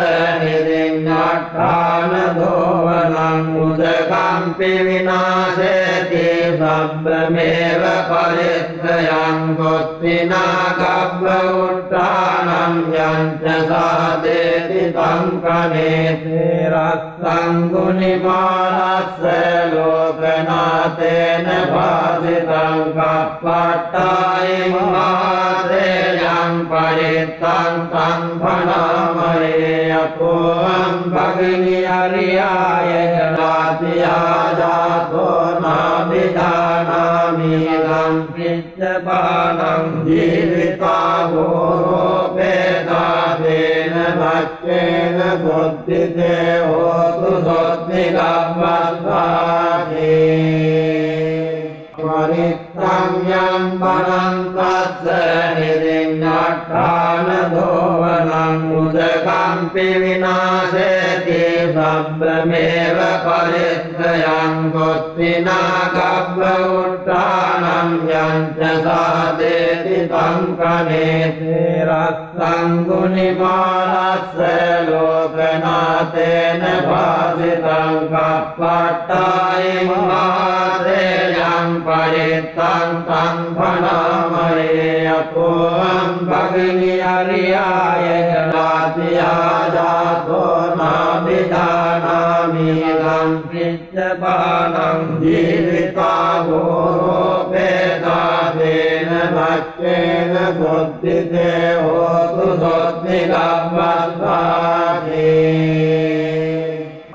निरिङ्गट्टानधोवनं उदकम्पि विनाशेति शब्दमेव परित्रयं कुत्विना कब्ब उत्थानं यञ्च सादेति तं कनेते रक्तं गुणिमानस्य लोकनाथेन भासितं कपट्टायं मात्रेयं परितं तं भणामहे अपोऽहं भगिनी हरियाय जनातिया जातो नाभिजानामि तं पिच्चपानं जीविता भूरोपेदादेन भक्तेन शुद्धिते होतु शुद्धिकम्मत्वादि परित्तं यं वनं तस्य निरिङ्गट्टानधोवनं उदकम्पि विनाशेति शब्दमेव परित्रयं कुत्विना कब्ब उत्थानं यञ्च सादेति तं कनेते रक्तं गुणिमानस्य लोकनाथ तेन भासितं कप्पट्टायं मात्रेयं परित्तं तं भणामहे अपोऽहं भगिनी अर्याय जनातिया जातो नाभिधानामि तं पिच्चपानं जीविता गोरोपेदादेन भक्तेन बुद्धिते होतु सोत्मिकम्बद्धाति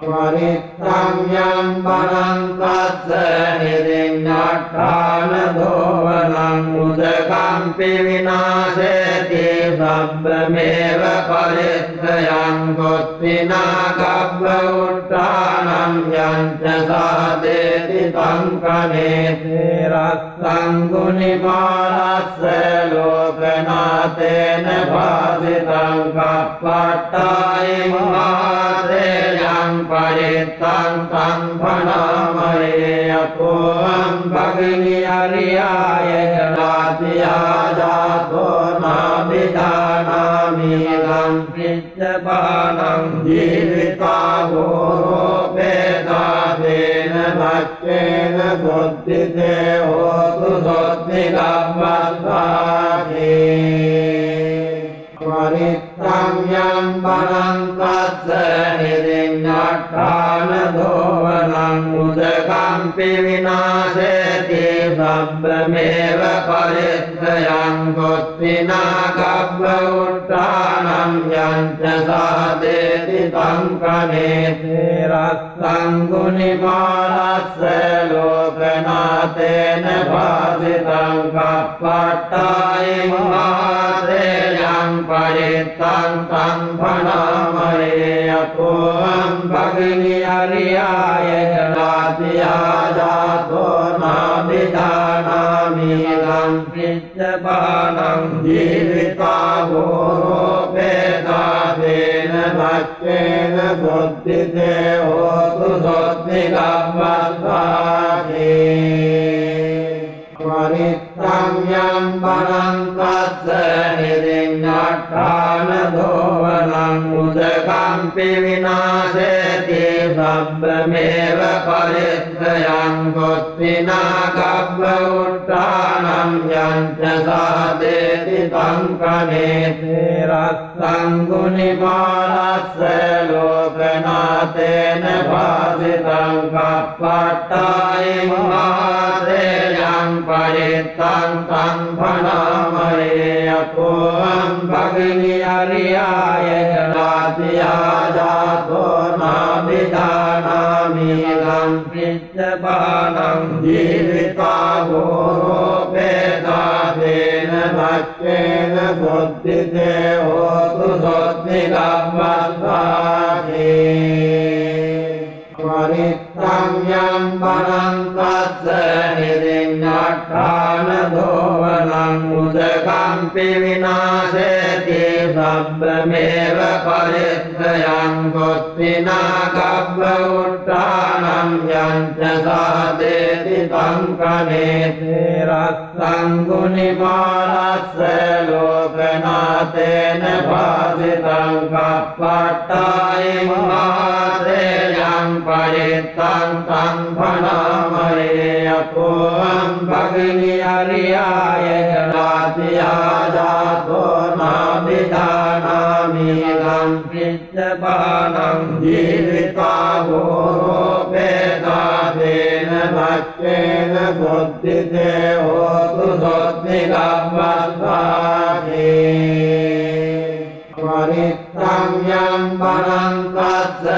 परित्तं यं वनं तस्य निरिङ्गट्टानधोवनं उदकम्पि विनाशेति शब्दमेव परित्रयं गोत्विना कब्बउट्टानं यञ्च सादेति तं कनेति रक्तं गुणिमानस्य लोकनाथेन भासितं कप्पट्टायं मात्रेयं परित्तं तं भणामहे अपोऽहं भगिनी अर्याय जनातिया जातो नाभिधानामि तं पिच्चपानं जीविता गोरोपेदादेन भक्तेन बुद्धिते होतु सोत्मिकम्बद्धाति परित्तं यं वनं तस्य निरिङ्गट्टानधोवनं उदकम्पि विनाशेति शब्दमेव परित्रयं गोत्विना कब्बउट्टानं यञ्च सादेति तं कनेति रक्तं गुणिमानस्य लोकनाथेन भासितं कप्पट्टायं मात्रेयं परित्तं तं भणामहे अपोऽहं भगिनी अर्याय जनातिया जातो नाभिधानामि तं पिच्चपानं जीविता गोरोपेदादेन भक्तेन बुद्धिते होतु सोत्मिकम्बद्धाति परित्तं यं वनं तस्य निरिङ्गट्टानधोवनं उदकम्पि विनाशेति शब्दमेव परित्रयं गोत्विना कब्बउट्टानं यञ्च सादेति तं कनेति रक्तं गुणिमानस्य लोकनाथेन भासितं कप्पट्टायं मात्रेयं परित्तं तं भणामहे अपोऽहं भगिनी अर्याय जनातिया जातो नाभिधानामि तं पिच्चपानं जीविता गोरोपेदादेन भक्तेन बुद्धिते होतु सोत्मिकम्बद्धाति परित्तं यं वनं तस्य निरिङ्गट्टानधोवनं उदकम्पि विनाशेति शब्दमेव परित्रयं गोत्विना कब्बउट्टानं यञ्च सादेति तं कनेति रक्तं गुणिमानस्य लोकनाथेन भासितं कप्पट्टायं मात्रेयं परित्तं तं भणामहे अपोऽहं भगिनी अर्याय जनातिया जातो नाभिधानामि तं पिच्चपानं जीविता गोरोपेदादेन भक्तेन बुद्धिते होतु सोत्मिकम्बद्धाति परित्तं यं वनं तस्य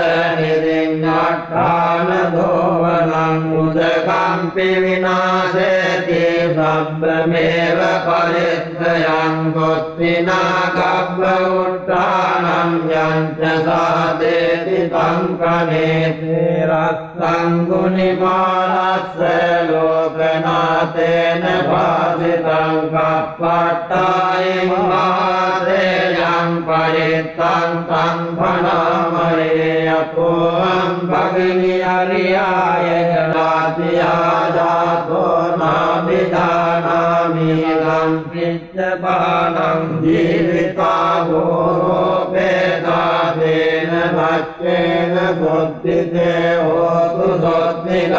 निरिङ्गट्टानधोवनं उदकम्पि विनाशेति शब्दमेव परित्रयं गोत्विना कब्बउट्टानं यञ्च सादेति तं कनेति रक्तं गुणिमानस्य लोकनाथेन भासितं कप्पट्टायं मात्रेयं परित्तं तं भणामहे अपोऽहं भगिनी अर्याय जनातिया जातो नाभिधानामि तं पिच्चपानं जीविता गोरोपेदा तेन भक्तेन बुद्धिते होतु सोत्तिकब्बत्वाति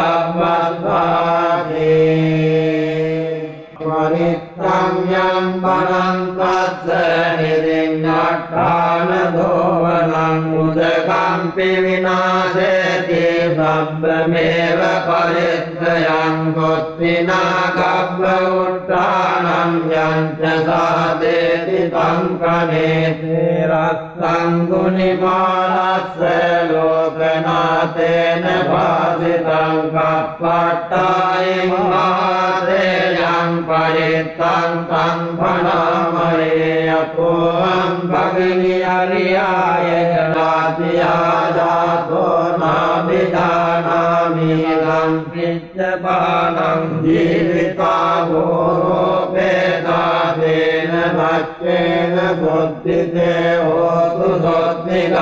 परित्तं यं वनं तस्य निरिञ्जट्ठानधोवनं उदकम्पि विनाशेति शब्दमेव परित्रयं कुत्विना कब्ब उत्थानं यञ्च सादेति तं कनेति रक्तं गुणिमानस्य लोकनाथेन भासितं कप्पट्टायिमात्रेयं परित्तं तं भणामहे अपोऽहं भगिनी हरियाय जलातिया जातो नाभिजानामि तं पिच्चपानं जीविता भूरोपेदातेन भक्तेन बुद्धिते होतु सोत्तिकब्बत्वाति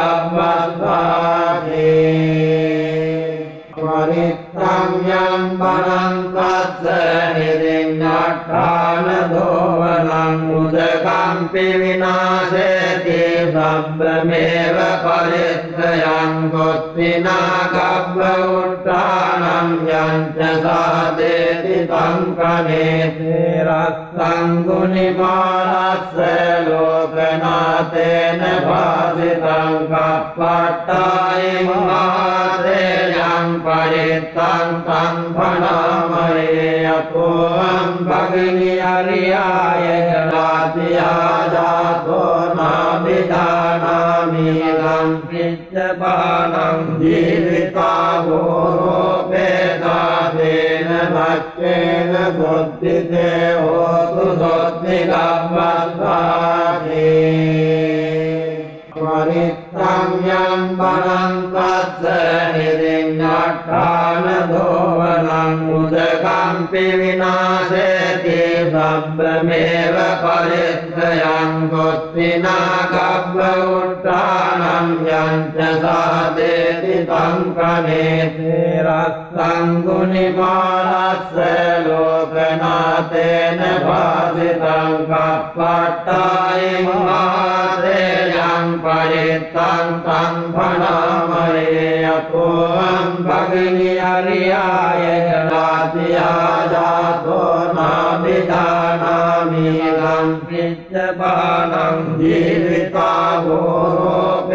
परित्तं यं वनं तस्य निरिञ्जट्ठानधोवनं उदकम्पि विनाशेति शब्दमेव परित्रयं कुत्विना कब्ब उत्थानं यञ्च सादेति तं कनेति रक्तं गुणिमानस्य लोकनाथेन भासितं कप्पट्टायिमात्रेयं परित्तं तं भणामहे अपोऽहं भगिनी हरियाय जलातिया जातो नाभिजानामि तं पिच्चपानं जीविता भूरोपेदातेन भक्तेन बुद्धिते होतु सोत्तिकब्बत्वाति परित्तं यं वनं तस्य निरिञ्जट्ठानधोवनं उदकम्पि विनाशेति शब्दमेव परित्रयं कुत्विना कब्ब उत्थानं यञ्च सादेति तं कनेति रक्तं गुणिमानस्य लोकनाथेन भासितं कप्पट्टायिमात्रेयं परित्तं तं भणामहे अपोऽहं भगिनी हरियाय जलातिया जातो नाभिजानामि तं पिच्चपानं जीविता भूरोपेदातेन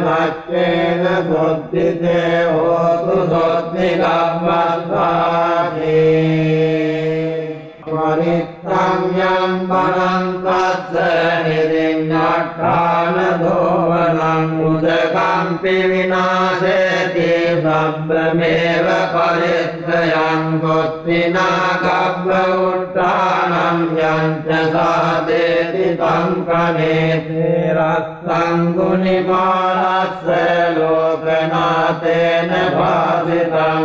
भक्तेन बुद्धिते होतु सोत्तिकब्बत्वाति परित्तं यं वनं तस्य निरिञ्जट्ठानधोवनं उदकम्पि विनाशेति शब्दमेव परित्रयं कुत्विना कब्ब उत्थानं यञ्च सादेति तं कनेति रक्तं गुणिमानस्य लोकनाथेन भासितं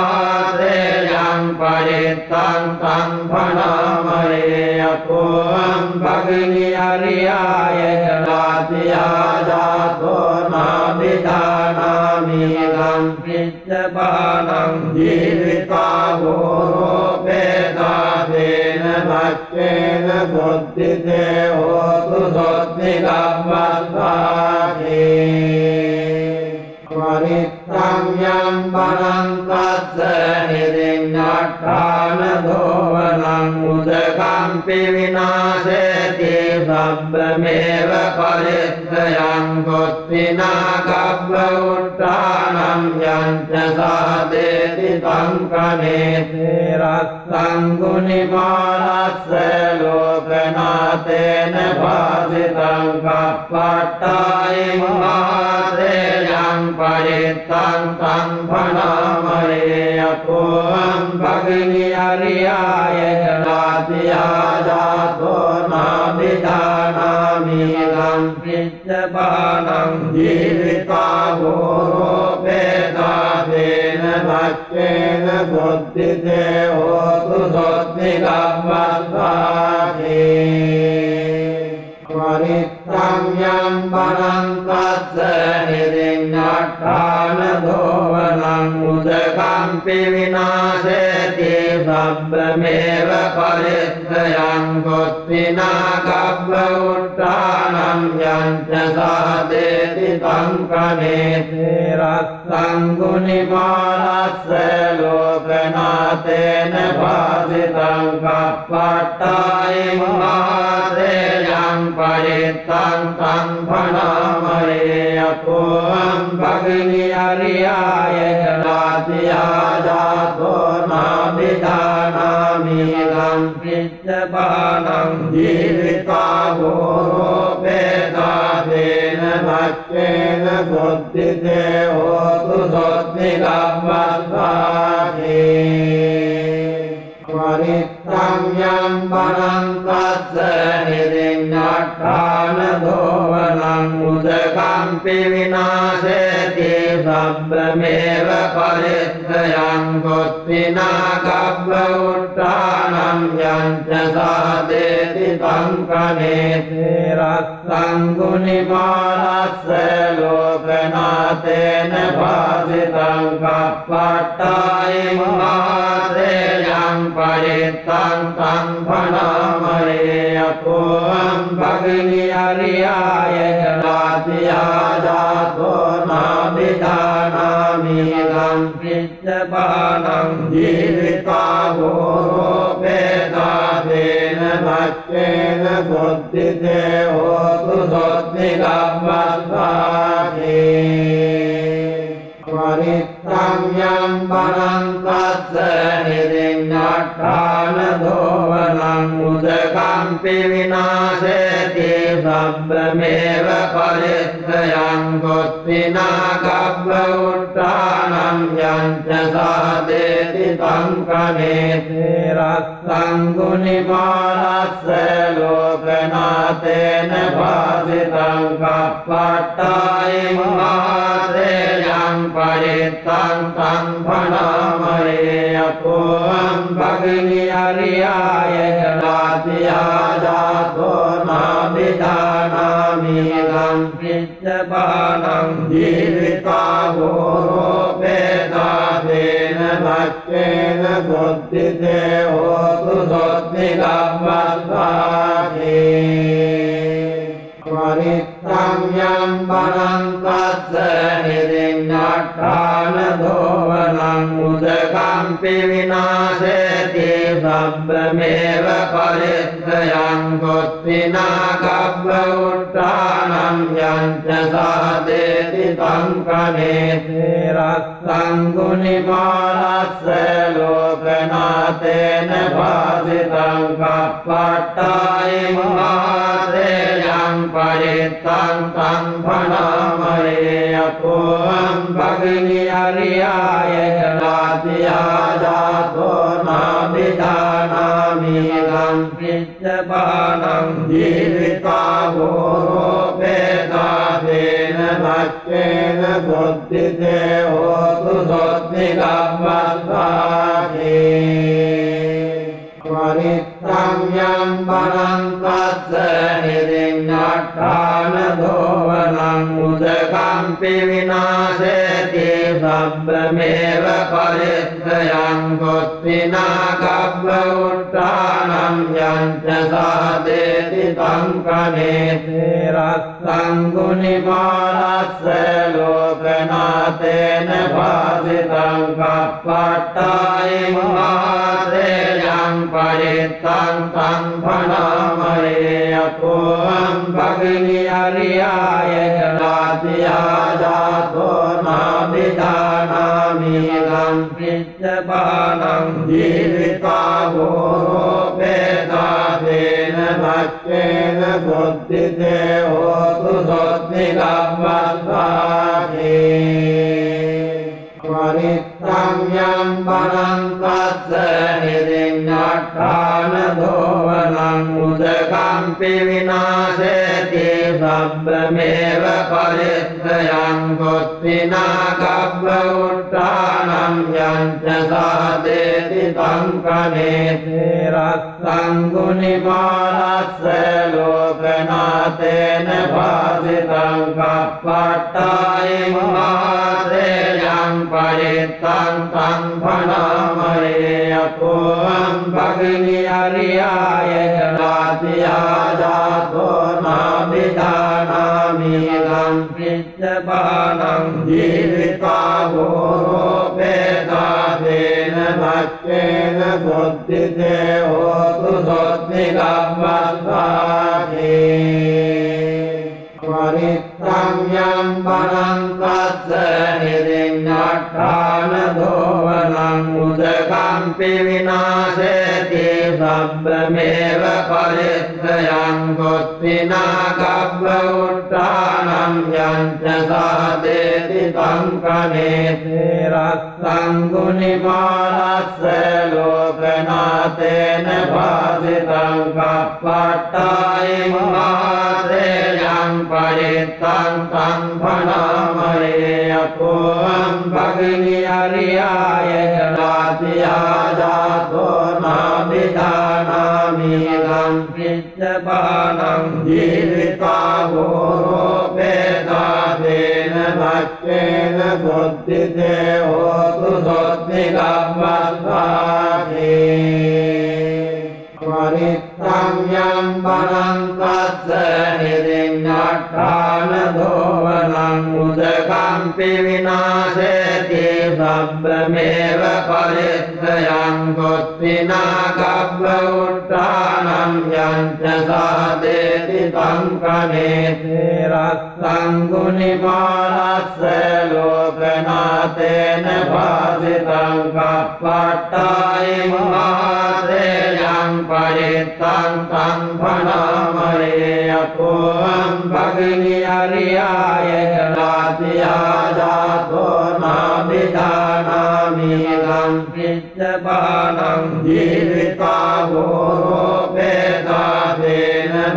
कप्पट्टायिमात्रेयं परित्तं तं भणामहे अपोऽहं भगिनी हरियाय जलातिया जातो नाभिजानामि तं पिच्चपानं जीविता भूरोपेदातेन भक्तेन बुद्धिते होतु सोत्तिकब्बत्वाति परित्तं यं वनं तस्य निरिञ्जट्ठानधोवनं उदकम्पि विनाशेति शब्दमेव परित्रयं कुत्विना कब्ब उत्थानं यञ्च सादेति तं कनेति रक्तं गुणिमानस्य लोकनाथेन भासितं कप्पट्टायिमात्रेयं परित्तं तं भणामहे अपोऽहं भगिनी हरियाय जलातिया जातो नाभिजानामि तं पिच्चपानं जीविता भूरोपेदातेन भक्तेन बुद्धिते होतु सोत्तिकब्बत्वाति परित्तं यं वनं तस्य निरिञ्जट्ठानधोवनं धोवनं उदकम्पि विनाशेति सब्रमेव परित्रयं कुत्विना कब्ब उत्थानं यञ्च सादेति तं कनेति रक्तं गुणिमानस्य लोकनाथेन भासितं कपट्टायं परितं तं भणामहे अपोऽहं भगिनी हरियाय जनातिया जातो नाभिधानामि लं पिच्चपानं जीविता भूरोपेदादेन भक्तेन शुद्धिते होतु शुद्धिकम्मद्भागे परित्रं यं वनं तस्य निरिङ्गट्टानधोवनं उदकम्पि विनाशेति सब्रमेव परित्रयं कुत्विना कब्ब उत्थानं यञ्च सादेति तं कनेति रक्तं गुणिमानस्य लोकनाथेन भासितं कपट्टायं परितं तं भणामहे अपोऽहं भगिनी हरियाय जनातिया जातो नाभिधानामि लं पिच्चपानं जीविता भूरोपेदादेन भक्तेन शुद्धिते होतु शुद्धिकम्मद्भागे परित्रं यं वनं तस्य निरिङ्गट्टानधोवनं उदकम्पि विनाशेति सब्रमेव परित्रयं कुत्विना कब्ब उत्थानं यञ्च सादेति तं कनेति रक्तं गुणिमानस्य लोकनाथेन भासितं कपट्टायं परितं तं भणामहे अपोऽहं भगिनी हरियाय जनातिया जातो नाभिधानामि लं पिच्चपानं जीविता भूरोपेदादेन भक्तेन शुद्धिते होतु शुद्धिकम्मद्भागे परित्रं यं वनं तस्य निरिङ्गट्टानधोवनं उदकम्पि विनाशेति सब्रमेव परित्रयं कुत्विना कब्ब उत्थानं यञ्च सादेति तं कनेति रक्तं गुणिमानस्य लोकनाथेन भासितं कपट्टायं परितं तं भणामहे अपोऽहं भगिनी हरियाय जनातिया जातो नाभिधानामि लं पिच्चपानं जीविता भूरोपेदादेन भक्तेन शुद्धिते होतु शुद्धिकम्मद्भागे परित्रं यं वनं तस्य निरिङ्गट्टानधोवनं उदकम्पि विनाशेति सब्रमेव परित्रयं कुत्विना कब्ब उत्थानं यञ्च सादेति तं कनेति रक्तं गुणिमानस्य लोकनाथेन भासितं कपट्टायं परितं तं भणामहे अपोऽहं भगिनी हरियाय जनातिया जातो नाभिधानामि लं पिच्चपानं जीविता भूरोपेदादेन भक्तेन शुद्धिते होतु शुद्धिकम्मद्भागे परित्रं यं वनं उदकम्पि विनाशेति सब्रमेव परित्रयं कुत्विना कब्ब उत्थानं यञ्च सादेति तं कनेति रक्तं गुणिमानस्य लोकनाथेन भासितं कपट्टायं परितं तं भणामहे अपोऽहं भगिनी हरियाय जनातिया जातो नाभिधानामि लं पिच्चपानं जीविता भूरोपेदादेन भक्तेन शुद्धिते होतु शुद्धिकम्मद्भागे परित्रं यं वनं तस्य निरिङ्गट्टानधोवनं धोवनं उदकम्पि विनाशेति शब्दमेव परित्रयं कुत्विना कब्ब उत्थानं यञ्च सादेति तं कनेते रक्तं गुणिमानस्य लोकनाथेन भासितं कप्पट्टायि महाश्रेयं परितं तं भणामहे अतोऽहं भगिनी हरियाय जलातिया जातो नाभिजानामि तं पिच्छपानं जीविता भूरोपेदादेन भक्तेन शुद्धिते होतु शुद्धिकब्बद्धाति परित्रम्यं वनं तस्य निरिञ्जट्ठानधोवनं उदकम्पि विनाशेति शब्दमेव परित्रयं कुत्विना कब्ब उत्थानं यञ्च सादेति तं कनेते रक्तं गुणिमानस्य लोकनाथेन भासितं कप्पट्टायि महाश्रेयं परितं तं भणामहे अतोऽहं भगिनी हरियाय जलातिया जातो नाभिजानामि तं पिच्छपानं जीविता भूरोपेदादेन भक्तेन शुद्धिते होतु शुद्धिकब्बद्धाति परित्रम्यं वनं तस्य निरिञ्जट्ठानधोवनं उदकम्पि विनाशेति शब्दमेव परित्रयं कुत्विना कब्ब उत्थानं यञ्च सादेति तं कनेते रक्तं गुणिमानस्य लोकनाथेन भासितं कप्पट्टायि महाश्रेयं परितं तं भणामहे अतोऽहं भगिनी हरियाय जलातिया जातो नाभिजानामि तं पिच्छपानं जीविता भूरोपेदादेन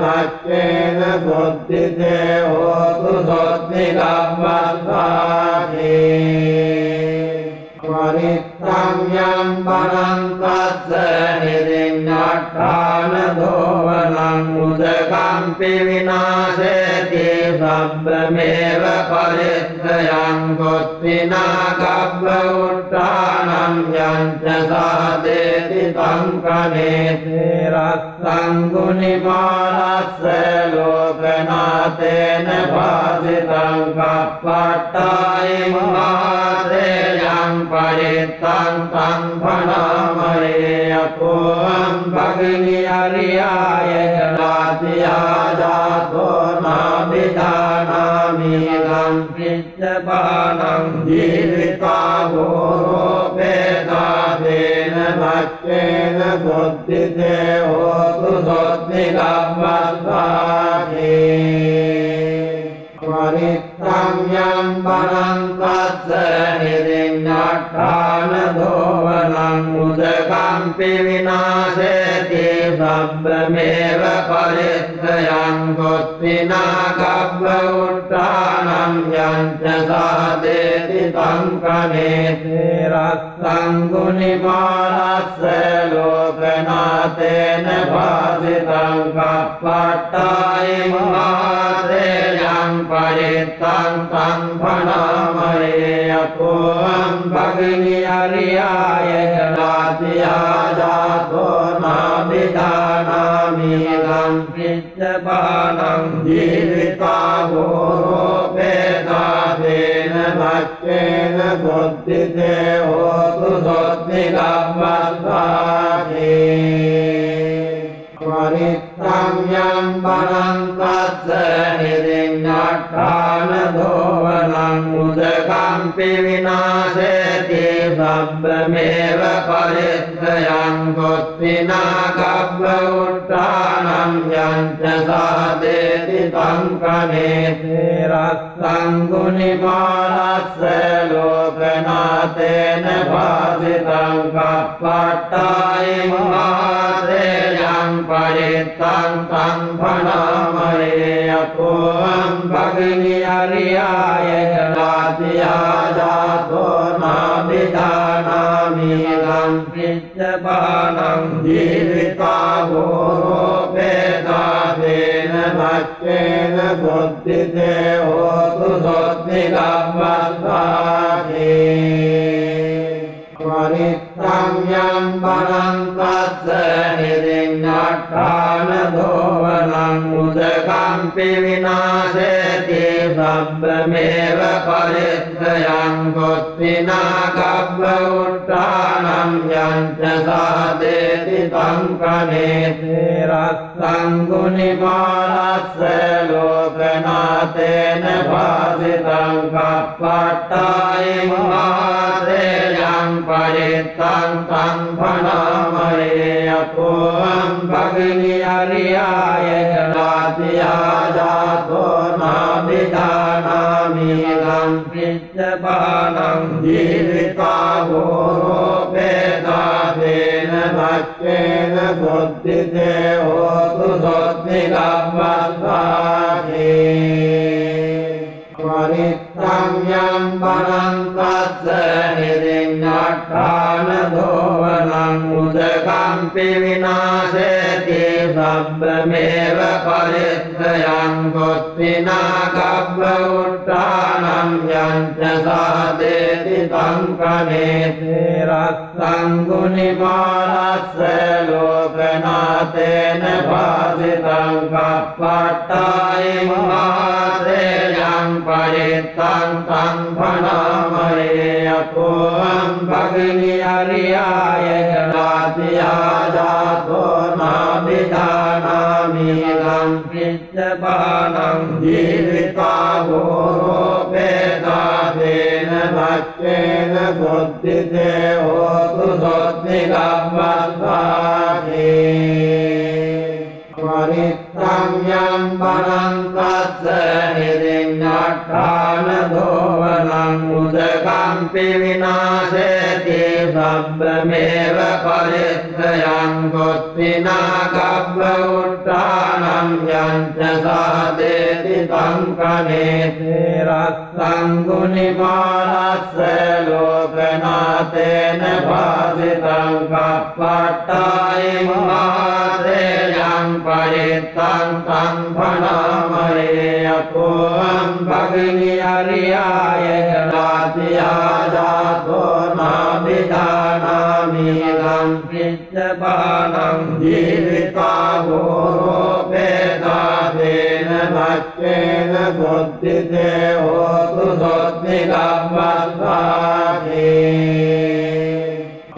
भक्तेन शुद्धिते होतु शुद्धिकब्बद्धाति परित्रम्यं वनं तस्य निरिञ्जट्ठानधोवनं उदकम्पि विनाशेति शब्दमेव परित्रयं कुत्विना कब्ब उत्थानं यञ्च सादेति तं कनेते रक्तं गुणिमानस्य लोकनाथेन भासितं कप्पट्टायि महाश्रेयं परितं तं भणामहे अतोऽहं भगिनी हरियाय जलातिया जातो नाभिजानामि तं पिच्छपानं जीविता भूरोपेदादेन भक्तेन शुद्धिते होतु शुद्धिकब्बद्धाति परित्रम्यं वनं तस्य निरिञ्जट्ठानधोवनं उदकम्पि विनाशेति शब्दमेव परित्रयं कुत्विना कब्ब उत्थानं यञ्च सादेति तं कनेते रक्तं गुणिमानस्य लोकनाथेन भासितं कप्पट्टायि महाश्रेयं परितं तं भणामहे अतोऽहं भगिनी हरियाय जलातिया जातो नाभिजानामि तं पिच्छपानं जीविता भूरोपेदादेन भक्तेन शुद्धिते होतु शुद्धिकब्बद्धाति परित्रम्यं वनं तस्य निरिञ्जट्ठानधोवनं निरिन्नट्ठानधोवनं उदकम्पि विनाशेति सब्बमेव परित्रयं कुत्सिना कब्ब उत्थानं यञ्च सादेति तं कनेति रक्तं गुणिमानस्य लोकनाथेन भासितं कपट्टायिमात्रेयं परितं तं भणामहे अपोऽहं भगिनी अर्याय जलातिया जातो नाभिजानामि लं पिच्चपानं जीविता भूरोपेदादेन भक्तेन बुद्धिते होतु सोत्तिकम्मत्वादे परित्रं यं वनं तस्य निरिन्नट्ठानधोवनं उदकम्पि विनाशेति सब्बमेव परित्रयं कुत्सिना कब्ब उत्थानं यञ्च सादेति तं कनेति रक्तं गुणिमानस्य लोकनाथेन भासितं कपट्टायिमात्रेयं परितं तं भणामहे अपोऽहं भगिनी अर्याय जलातिया जातो नाभिजानामि लं पिच्चपानं जीविता भूरोपेदादेन भक्तेन बुद्धिते होतु सोत्तिकम्मत्वादे परित्रं यं वनं तस्य निरिन्नट्ठानधोवनं उदकम्पि विनाशेति सब्बमेव परित्रयं कुत्सिना कब्ब उत्थानं यञ्च सादेति तं कनेति रक्तं गुणिमानस्य लोकनाथेन भासितं कपट्टायिमात्रेयं परितं तं भणामहे अपोऽहं भगिनी अर्याय जलातिया जातो नाभिजानामि लं पिच्चपानं जीविता भूरोपेदादेन भक्तेन बुद्धिते होतु सोत्तिकम्मत्वादे परित्रं यं वनं तस्य निरिन्नट्ठानधोवनं उदकम्पि विनाशेति सब्बमेव परित्रयं कुत्सिना कब्ब उत्थानं यञ्च सादेति तं कनेति रक्तं गुणिमानस्य लोकनाथेन भासितं कपट्टायिमात्रेयं परितं तं भणामहे अपोऽहं भगिनी अर्याय जलातिया जातो नाभिजानामि लं पिच्चपानं जीविता भूरोपेदादेन भक्तेन बुद्धिते होतु सोत्तिकम्मत्वादे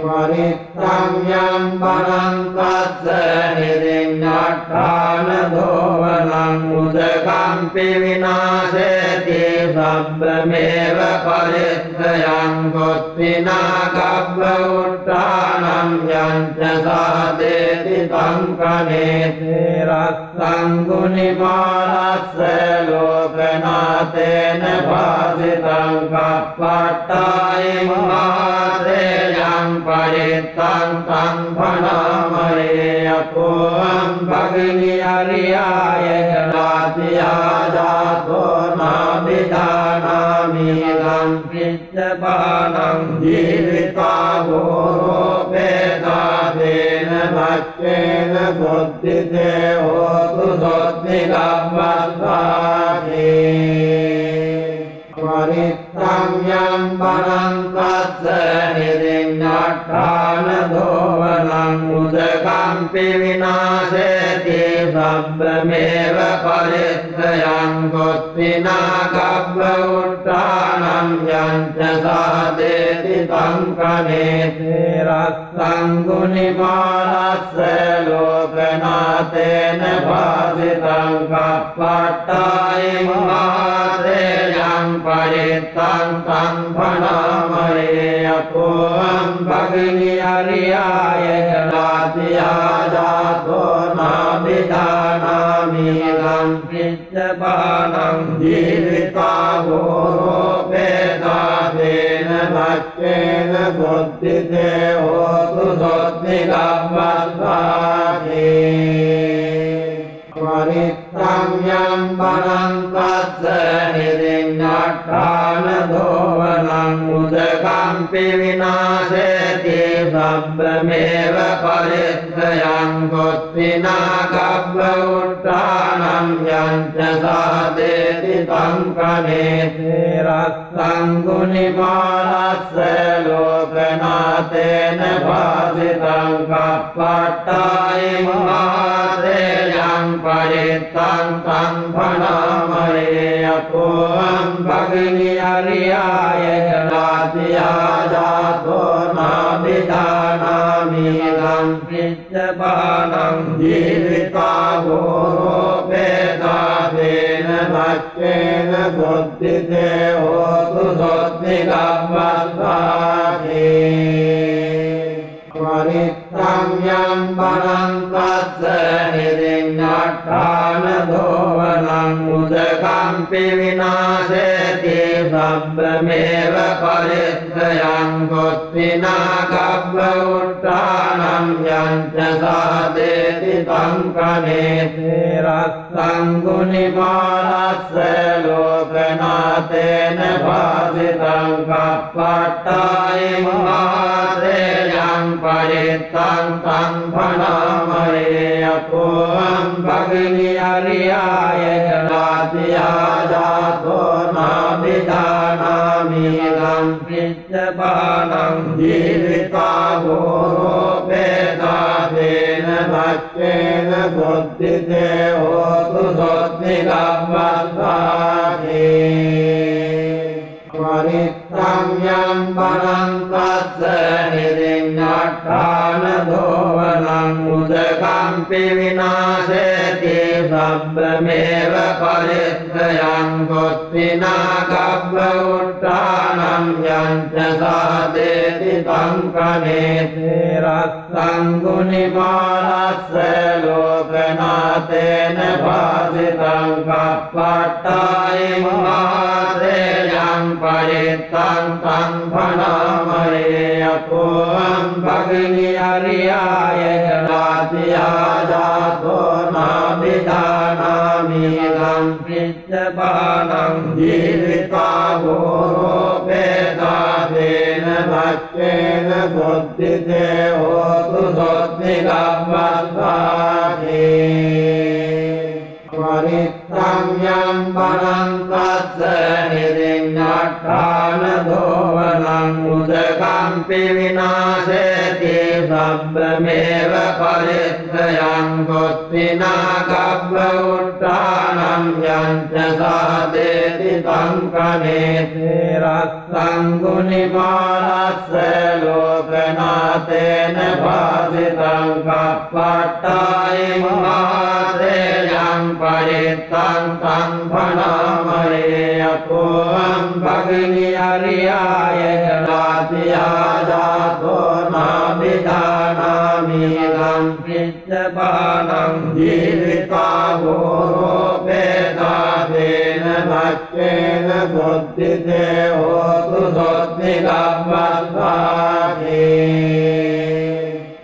परित्रं यं वनं तस्य निरिन्नट्ठानधोवनं उदकम्पि विनाशेति सब्बमेव परित्रयं कुत्सिना कब्ब उत्थानं यञ्च सादेति तं कनेति रक्तं गुणिमानस्य लोकनाथेन भासितं कपट्टायिमात्रेयं परितं तं भणामहे अपोऽहं भगिनी अर्याय जलातिया जातो नाभिजानामि लं पिच्चपानं जीविता भूरोपेदादेन भक्तेन बुद्धिते होतु सोत्तिकम्मत्वादे परित्रं यं वनं तस्य निरिन्नट्ठानधोवनं उदकम्पि विनाशेति शब्दमेव परित्रयं कुत्विना कब्ब उत्थानं यञ्च सादेति तं कनेते रक्तं गुणिमानस्य लोकनाथेन भासितं कप्पट्टायं मात्रेयं परितं तं भणामहे अपोऽहं भगिनी हरियाय जलातिया जातो नाभिधानामि तं पिच्चपानं जीविता भूपेदादेन भक्तेन बुद्धिते होतु सोत्निकम्बद्धाति परित्रम्यं वनं तस्य निरिङ्गट्टानधोवनम् उदकम्पि विनाशेति शब्दमेव परित्रयं कुत्विना कब्ब उत्थानं यञ्च सादेति तं कनेते रक्तं गुणिमानस्य लोकनाथेन भासितं कप्पट्टायं मात्रेयं परितं तं भणामहे अपोऽहं भगिनी हरियाय जलातिया जातो नाभिधानामि तं पिच्चपानं जीविता भूपेदादेन भक्तेन बुद्धिते होतु सोत्निकम्बद्धाति परित्रम्यं वनं तस्य निरिङ्गट्टानधोवनम् उदकम्पि विनाशेति शब्दमेव परित्रयं कुत्विना कब्ब उत्थानं यञ्च सादेति तं कनेते रक्तं गुणिमानस्य लोकनाथेन भासितं कप्पट्टायं मात्रेयं परितं तं भणामहे अपोऽहं भगिनी हरियाय जलातिया जातो नाभिधानामि तं पिच्चपानं जीविता भूपेदादेन भक्तेन बुद्धिते होतु सोत्निकम्बद्धाति परित्रम्यं वनं तस्य निरिङ्गट्टानधोवनम् उदकम्पि विनाशेति शब्दमेव परित्रयं कुत्विना कब्ब उत्थानं यञ्च सादेति तं कनेते रक्तं गुणिमानस्य लोकनाथेन भासितं कप्पट्टायं मात्रेयं परितं तं भणामहे अपोऽहं भगिनी हरियाय जलातिया जातो नाभिधानामि तं पिच्चपानं जीविता भूपेदादेन भक्तेन बुद्धिते होतु सोत्निकम्बद्धाति परित्रम्यं वनं तस्य निरिङ्गट्टानधोवनम् उदकम्पि विनाशेति शब्दमेव परित्रयं कुत्विना कब्ब उत्थानं यञ्च सादेति तं कनेते रक्तं गुणिमानस्य लोकनाथेन भासितं कप्पट्टायं मात्रेयं परितं तं भणामहे अपोऽहं भगिनी हरियाय जलातिया जातो नाभिधानामि तं पिच्चपानं जीविता भूपेदादेन भक्तेन बुद्धिते होतु सोत्निकम्बद्धाति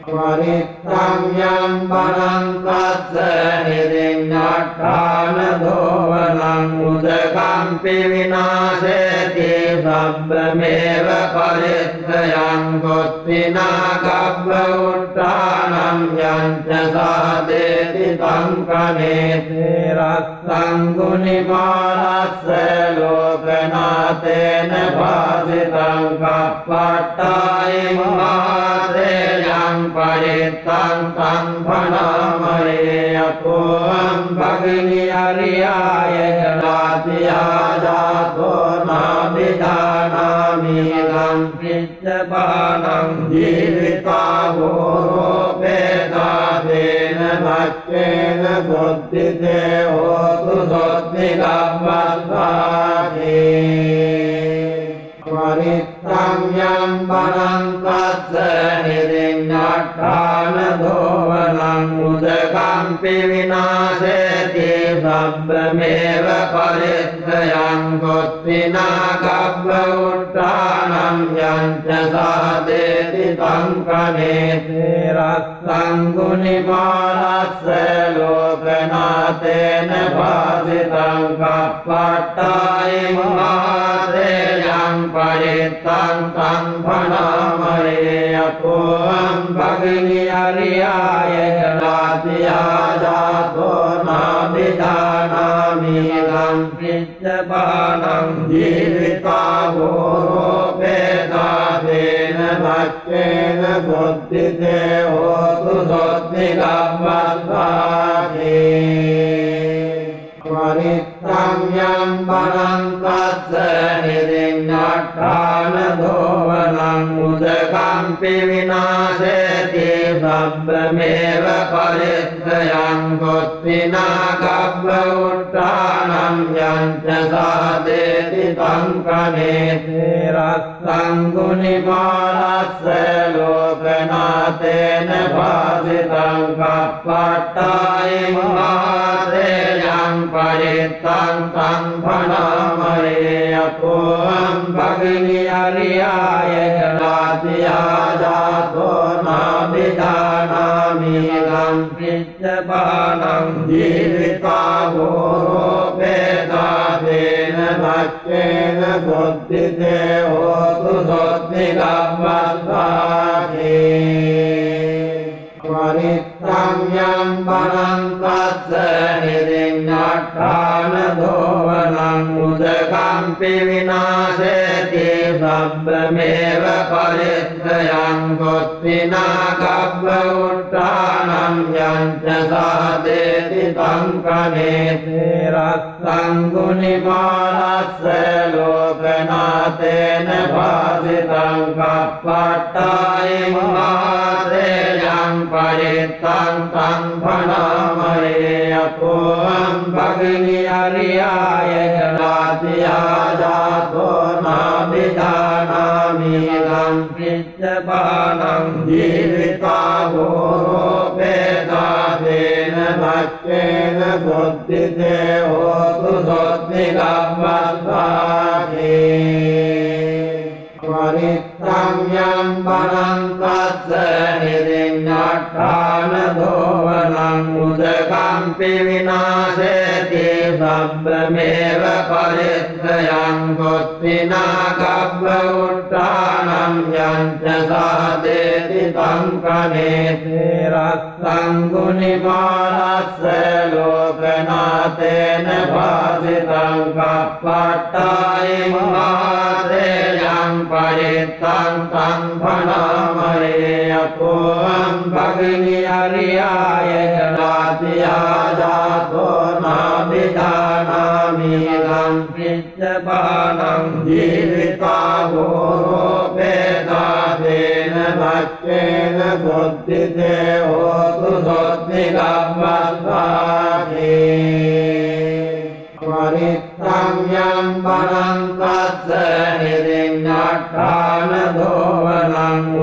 परित्रम्यं वनं तस्य निरिङ्गट्टानधोवनम् उदकम्पि विनाशेति शब्दमेव परित्रयं कुत्विना कब्ब उत्थानं यञ्च सादेति तं कनेते रक्तं गुणिमानस्य लोकनाथ तेन भासितं कप्पट्टायिमात्रेयं परित्तं तं भणामहे यतोऽहं भगिनी अर्याय जलातिया जातो नाभिजानामि तं पिच्चपानं जीविता भूरोपेदादेन भक्तेन शुद्धिते होतु शुद्धिकम्मत्वादि परित्तं यं वनं तस्य निरिञ्जट्टानधोवनं उदकम्पि विनाशेति शब्दमेव परित्रयं कुत्सिना कब्ब उत्थानं यञ्च सादेति तं कनेते रक्तं गुणिमानस्य लोकनाथेन भासितं कप्पट्टायिमात्रेयं परित्तं तं भणामहे यतोऽहं भगिनी अर्याय जलातिया जातो नाभिजानामि तं पिच्चपानं जीविता भूरोपेदादेन भक्तेन शुद्धिते होतु शुद्धिकम्मत्वादि परित्तं यं वनं तस्य निरिञ्जट्टानधोवनं उदकम्पि विनाशेति शब्दमेव परित्रयं कुत्सिना कब्ब उत्थानं यञ्च सादेति तं कनेते रक्तं गुणिमानस्य लोकनाथेन भासितं कप्पट्टायिमात्रेयं परित्तं तं भणामहे यतोऽहं भगिनी अर्याय जलातिया जातो नाभिजानामि तं पिच्चपानं जीविता भूरोपेदादेन भक्तेन शुद्धिते होतु शुद्धिकम्मत्वादि परित्तं यं वनं तस्य निरिञ्जट्टानधोवनं उदकम्पि विनाशेति शब्दमेव परित्रयं कुत्सिना कब्ब उत्थानं यञ्च सादेति तं कनेते रक्तं गुणिमानस्य लोकनाथेन भासितं कप्पट्टायिमात्रेयं परित्तं तं भणामहे यतोऽहं भगिनी अर्याय जलातिया जातो नाभिजानामि तं पिच्चपानं जीविता भूरोपेदादेन भक्तेन शुद्धिते होतु शुद्धिकम्मत्वादि परित्तं यं वनं तस्य निरिञ्जट्टानधोवनं उदकम्पि विनाशेति शब्दमेव परित्रयं कुत्सिना कब्ब उत्थानं यञ्च सादेति तं कनेते रक्तं गुणिमानस्य लोकनाथेन भासितं कप्पट्टायिमात्रेयं परित्तं तं भणामहे यतोऽहं भगिनी अर्याय जलातिया जातो नाभिजानामि तं पिच्चपानं जीविता भूरोपेदादेन भक्तेन शुद्धिते होतु शुद्धिकम्मत्वादि परित्तं यं वनं तस्य निरिञ्जट्टानधोवनं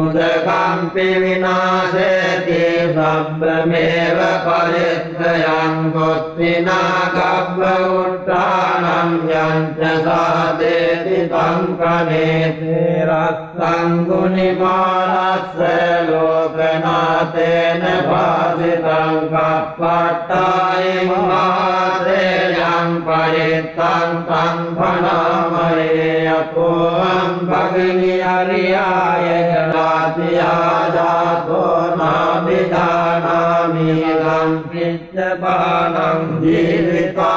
उदकम्पि विनाशेति शब्दमेव परित्रयं कुत्सिना कब्ब उत्थानं यञ्च सादेति तं कनेते रक्तं गुणिमानस्य लोकनाथेन भासितं कप्पट्टायिमात्रेयं परित्तं तं भणामहे यतोऽहं भगिनी अर्याय जलातिया जातो नाभिजानामि तं पिच्चपानं जीविता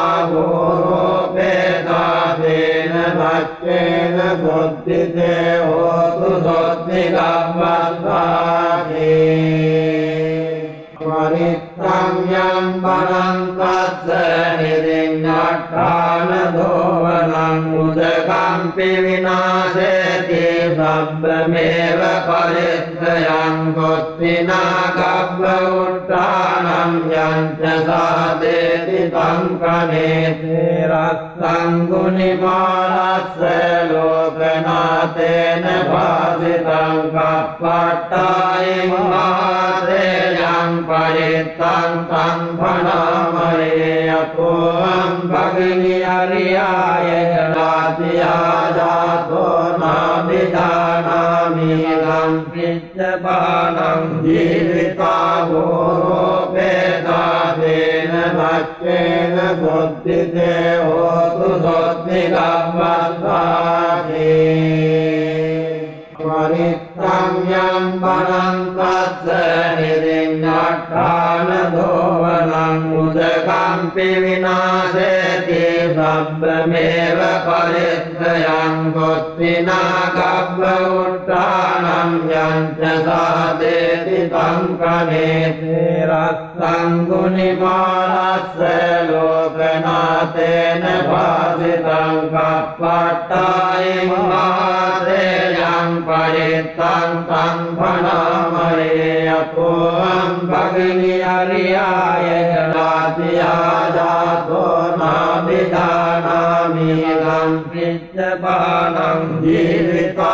भूरोपेदादेन भच्चेन सुद्धिते होतु सुद्धिकव्वत्वाहि परित्तं यं वनं तस्य निरिञ्जट्ठानधोवनं उदकम्पि विनाशेति शब्दमेव परित्रयं कुत्सिना कव्व उत्थानं यञ्च सादेति तं कनेति रक्तं गुणिमानस्य लोकनाथेन भासितं कपट्टायिमात्रेयं परित्तं तं भणामहे अपोऽहं भगिनी अर्याय जलातिया जातो नाभिजानामि तं पिच्चपानं जीविता घोरोपेदादेन भच्चेन सुद्धिते होतु सुद्धिकव्वत्वाहि परित्तं यं वनं तस्य निरिञ्जट्ठानधोवनं उदकम्पि विनाशेति शब्दमेव परित्रयं कुत्सिना कव्व उत्थानं यञ्च सादेति तं कनेति रक्तं गुणिमानस्य लोकनाथेन भासितं कपट्टायिमात्रेयं परित्तं तं भणामहे अपोऽहं भगिनी अर्याय जलातिया जातो नाभिजानामि तं पिच्चपानं जीविता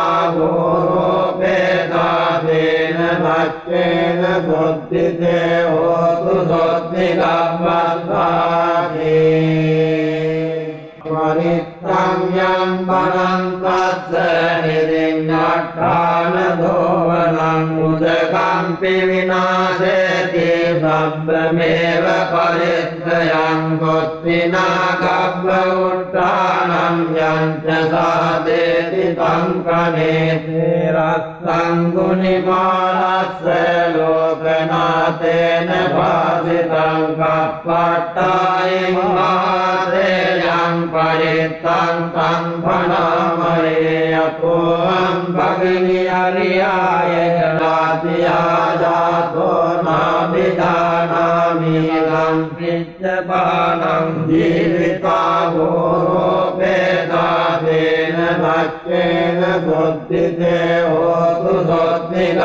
घोरोपेदादेन भच्चेन सुद्धिते होतु सुद्धिकव्वत्वाहि परित्तं यं वनं तस्य निरिञ्जट्ठानधोवनं उदकम्पि विनाशेति शब्दमेव परित्रयं कुत्सिना कव्व उत्थानं यञ्च सादेति तं कनेति रक्तं गुणिमानस्य लोकनाथेन भासितं कपट्टायिमात्रेयं परित्तं तं भणामहे अपोऽहं भगिनी अर्याय जलातिया जातो नाभिजानामि तं पिच्चपानं जीविता घोरोपेदादेन भच्चेन सुद्धिते होतु सुद्धिकव्वत्वाहि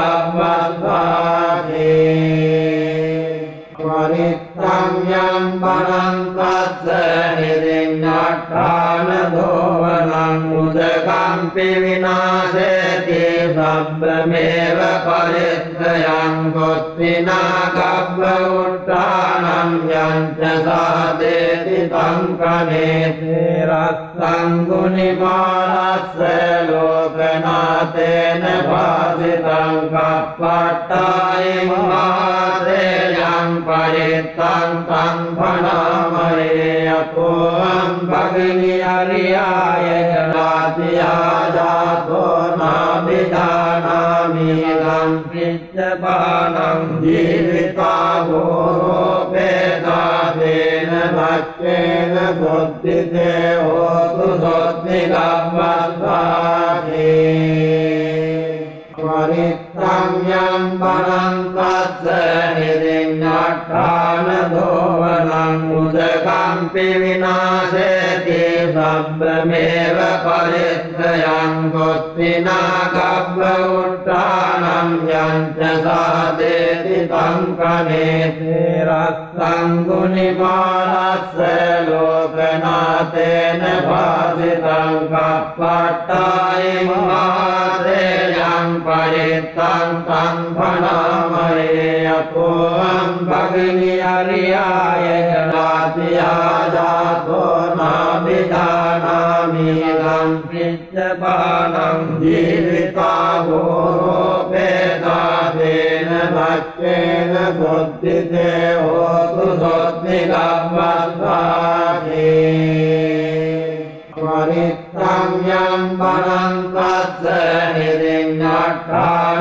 परित्तं यं वनं तस्य निरिञ्जट्ठानधोवनं उदकम्पि विनाशेति शब्दमेव परित्रयं कुत्सिना कव्व उत्थानं यञ्च सादेति तं कनेति रक्तं गुणिमानस्य लोकनाथेन भासितं कपट्टायिमात्रेयं परित्तं तं भणामहे अपोऽहं भगिनी अर्याय जलातिया जातो नाभिजानामि तं पिच्चपानं जीविता घोरोपेदादेन भच्चेन सुद्धिते होतु सुद्धिकव्वत्वाहि परित्तं यं वनं तस्य निरिञ्जट्ठानधोवनं उदकम्पि विनाशेति शब्दमेव परित्रयं कुत्सिना कव्व उत्थानं यञ्च सादेति तं कनेति रक्तं गुणिमानस्य लोकनाथेन भासितं कपट्टायिमात्रेयं परित्तं तं भणामहे अपोऽहं भगिनी अर्याय जलातिया जातो नाभिजानामि तं पिच्चपानं जीविता घोरोपेदादेन भच्चेन सुद्धिते होतु सुद्धिकव्वत्वाहि परित्तं यं वनं तस्य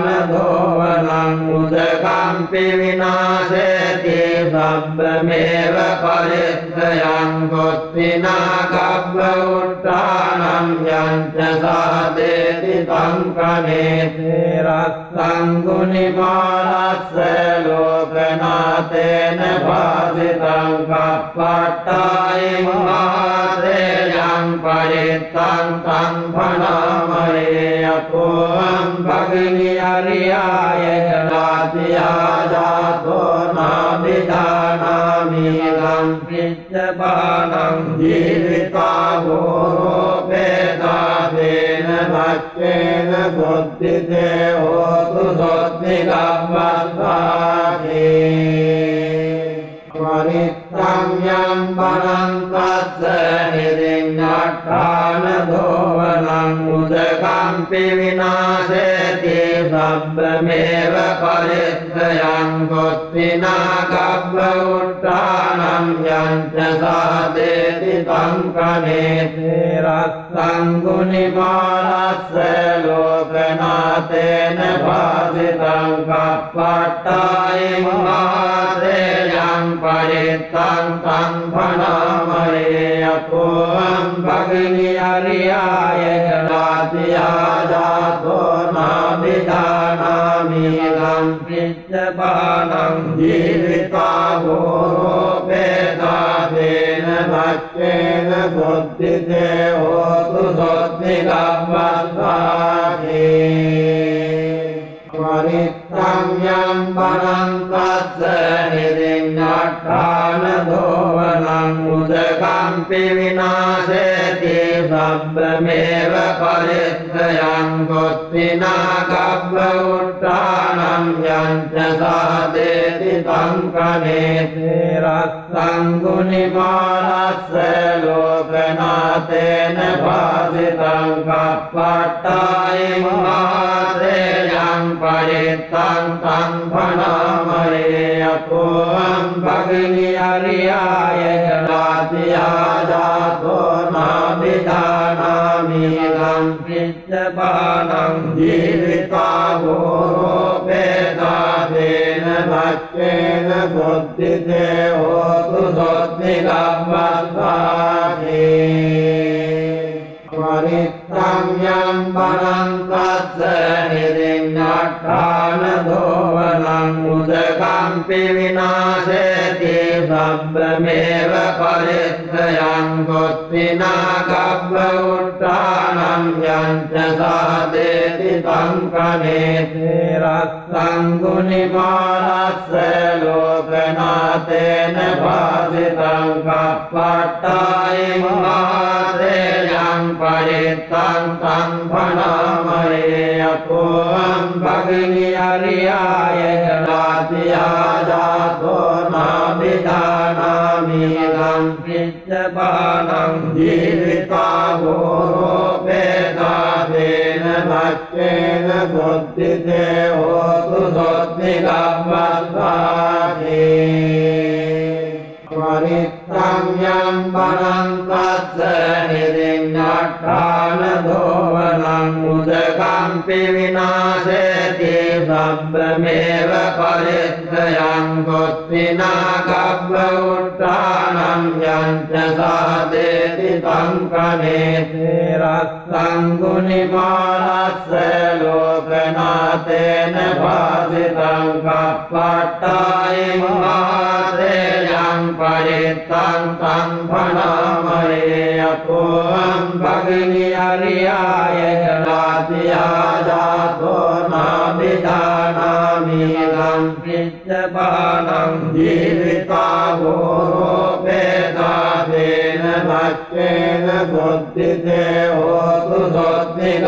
निरिञ्जट्ठानधोवनं उदकम्पि विनाशेति शब्दमेव परित्रयं कुत्सिना कव्व उत्थानं यञ्च सादेति तं कनेते रक्तं गुणिमानस्य लोकनाथेन भासितं कपट्टायिमादेयं परितं तं भणामहे अतोऽहं भगिनी हरियाय जलातिया जातो नाभिजानामि लं पिच्चपानं जीविता भूरोपेदादेन भक्तेन शुद्धिते होतु शुद्धिकपद्वादे परित्रम्यं वनं तस्य निरिञ्जट्टानधोवनं उदकम्पि विनाशेति शब्दमेव परित्रयं गोत्रिना कब्बउट्टानं यञ्च सादेति तं कनेते रक्तं गुणिमानस्य लोकनाथेन भासितं कपट्टायिमादेयं परितं तं भणामहे अतोऽहं भगिनी हरियाय जलातिया जातो नाभिजानामि लं पिच्चपानं जीविता भूरोपेदादेन भक्तेन शुद्धिते होतु शुद्धिकपद्वादे परित्रम्यं वनं तस्य निरिञ्जट्टानधोवनं उदकम्पि विनाशेति शब्दमेव परित्रयं गोत्रिना कब्बउट्टानं यञ्च सादेति तं कनेते रक्तं गुणिमानस्य लोकनाथेन भासितं कपट्टायिमादेयं परितं तं भणामहे अतोऽहं भगिनी हरियाय जलातिया जातो नाभिजानामि लं पिच्चपानं जीविता भूरोपेदादेन भक्तेन शुद्धिते होतु शुद्धिकपद्वादे परित्रम्यं वनं तस्य निरिञ्जट्टानधोवनं उदकम्पि विनाशेति शब्दमेव परित्रयं गोत्रिना कब्बउट्टानं यञ्च सादेति तं कनेते रक्तं गुणिमानस्य लोकनाथेन भासितं कपट्टायिमादेयं परितं तं भणामहे अतोऽहं भगिनी हरियाय जलातिया जातो नाभिजानामि लं पिच्चपानं जीविता भूरोपेदादेन भक्तेन शुद्धिते होतु शुद्धिकपद्वादे परित्रम्यं वनं तस्य निरिञ्जट्टानधोवनं उदकम्पि विनाशेति शब्दमेव परित्रयं गोत्रिना कब्बउट्टानं यञ्च सादेति तं कनेते रक्तं गुणिमानस्य लोकनाथेन भासितं कपट्टायिमादेयं परितं तं भणामहे अतोऽहं भगिनी हरियाय जलातिया जातो नाभिजानामि लं पिच्चपानं जीविता भूरोपेदादेन भक्तेन शुद्धिते होतु शुद्धिकपद्वादे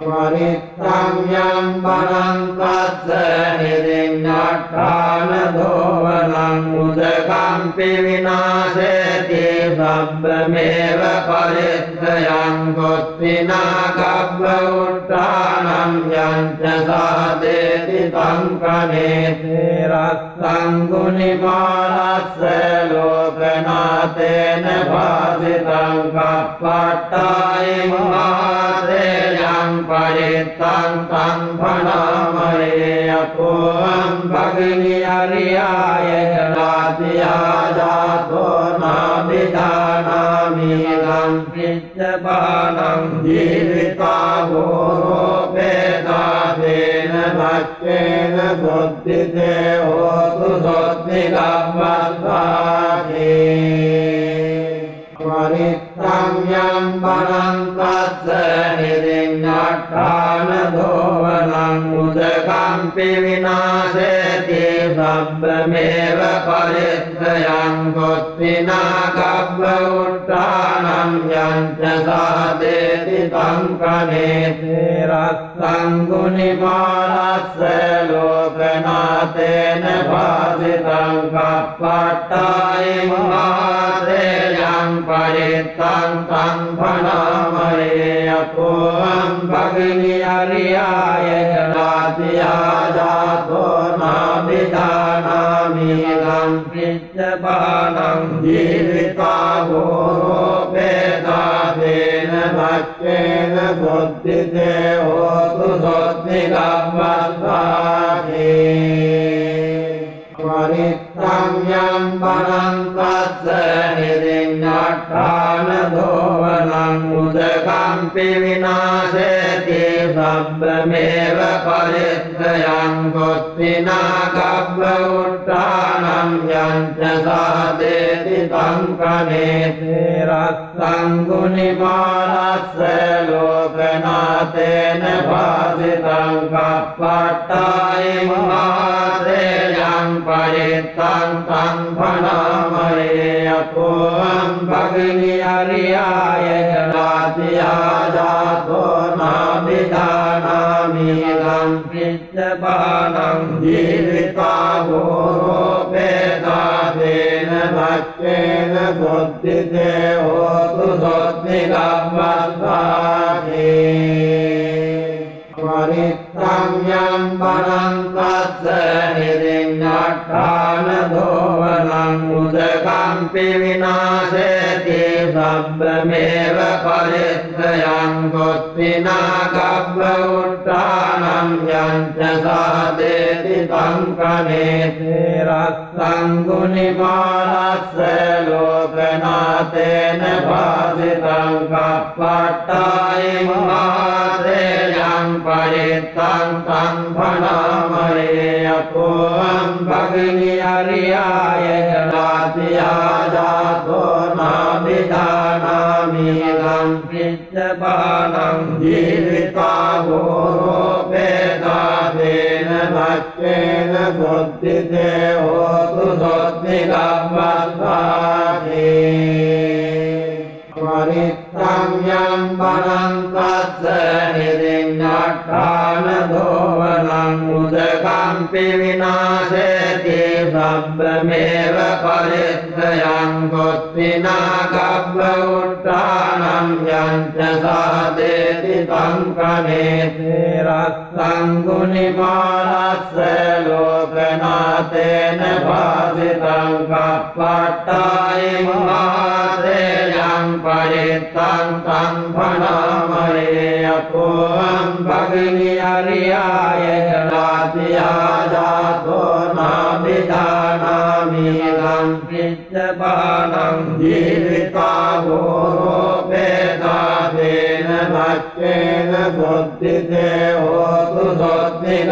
परित्रम्यं वनं तस्य निरिञ्जट्टानधोवनं उदकम्पि विनाशेति शब्दमेव परित्रयं गोत्रिना कब्बउट्टानं यञ्च सादेति तं कनेते रक्तं गुणिमानस्य लोकनाथेन भासितं कपट्टायिमादेयं परितं तं भणामहे अतोऽहं भगिनी हरियाय जलातिया जातो नाभिजानामि मीलं पिच्चपानं जीविता भूरोपेदादेन भक्तेन सुद्धिते होतु सुद्धिकम्मत्वादे परित्रं यं वनं तस्य निरिङ्गट्ठानधोवनं उदकम्पि विनाशेति सब्बमेव परित्रयं कुत्विना कब्ब उत्थानं यञ्च सादेति तं कनेते रक्तं गुणिमानस्य लोकनाथेन भासितं कप्पट्टायिमात्रेयं परितं तं भणामहे अपोऽहं भगिनी अर्याय जलातिया जातो नाभिजानामीलं पिच्चपानं जीविता भूरोपेदादेन भक्तेन सुद्धिते होतु सुद्धिकम्मत्वादे परित्रं यं वनं तस्य निरिङ्गट्ठानधोवनं उदकम्पि विनाशेति सब्बमेव परित्रयं कुत्विना कब्ब उत्थानं यञ्च सादेति तं कनेते रक्तं गुणिमानस्य लोकनाथेन भासितं कप्पट्टायिमात्रेयं परितं तं भणामहे अपोऽहं भगिनी अर्याय जलातिया जातो नाभिजानामीलं पिच्चपानं जीविता भूरोपेदादेन भक्तेन सुद्धिते होतु सुद्धिकम्मत्वादे परित्रं यं वनं तस्य निरिङ्गट्ठानधोवनं उदकम्पि विनाशेति सब्बमेव परित्रयं कुत्विना कब्ब उत्थानं यञ्च सादेति तं कनेते रक्तं गुणिमानस्य लोकनाथेन भासितं कप्पट्टायिमात्रेयं परितं तं भणामहे अपोऽहं भगिनी अर्याय जलातिया जातो नाभिजानामीलं पिच्चपानं जीविता भूरोपेदादेन भक्तेन सुद्धिते होतु सुद्धिकम्मत्वादे परित्रं यं वनं तस्य निरिङ्गट्ठानधोवनं उदकम्पि विनाशेति सब्बमेव परित्रयं कुत्विना कब्ब उत्थानं यञ्च सादेति तं कनेते रक्तं गुणिमानस्य लोकनाथेन भासितं कप्पट्टायिमात्रेयं परितं तं भणामहे अपोऽहं भगिनी अर्याय जलातिया जातो नाभिजानामीलं पिच्चपानं जीविता भूरोपेदादेन भक्तेन सुद्धिते होतु सुद्धिकम्मत्वादे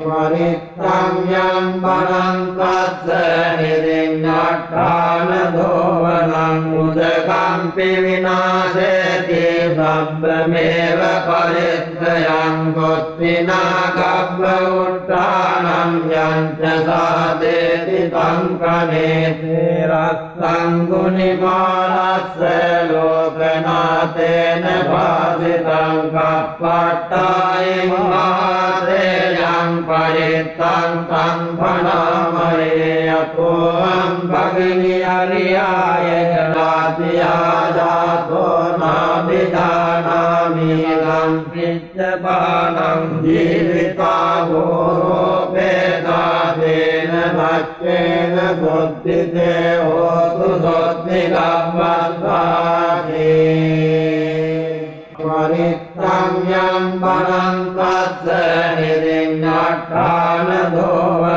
परित्रं यं वनं तस्य निरिङ्गट्ठानधोवनं उदकम्पि विनाशेति सब्बमेव परित्रयं कुत्विना कब्ब उत्थानं यञ्च सादेति तं कनेते रक्तं गुणिमानस्य लोकनाथेन भासितं कप्पट्टायिमात्रेयं परितं तं भणामहे अपोऽहं भगिनी अर्याय जलातिया जातो नाभिजानामीलं पिच्चपानं जीविता भूरोपेदादेन भक्तेन सुद्धिते होतु सुद्धिकम्मत्वादे परित्रं यं वनं तस्य निरिङ्गट्ठानधोवनं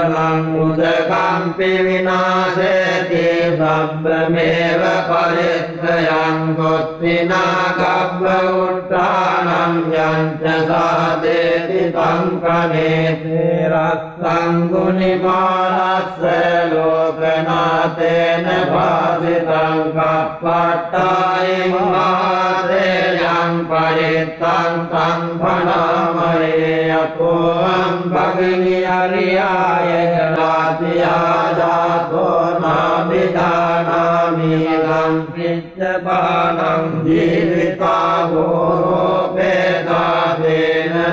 දෝවනං උදකම්පි විනාශේති සබ්බමේව පරිත්‍රයං ගොත්තිනා කබ්බ උට්ඨානං යංච සාදේති සංකනේතේ රස්සං ගුනිමානස්ස ලෝකනාතේන පාසිතං කප්පට්ඨායින් මහතේයං පරිත්තං තං භනාමයේ යතෝං භගිනි අරියාය ජාතියා ජාතෝ නාබිදානාමි ගම් පිච්චපානං ජීවිතා ගෝරෝපේදාදේන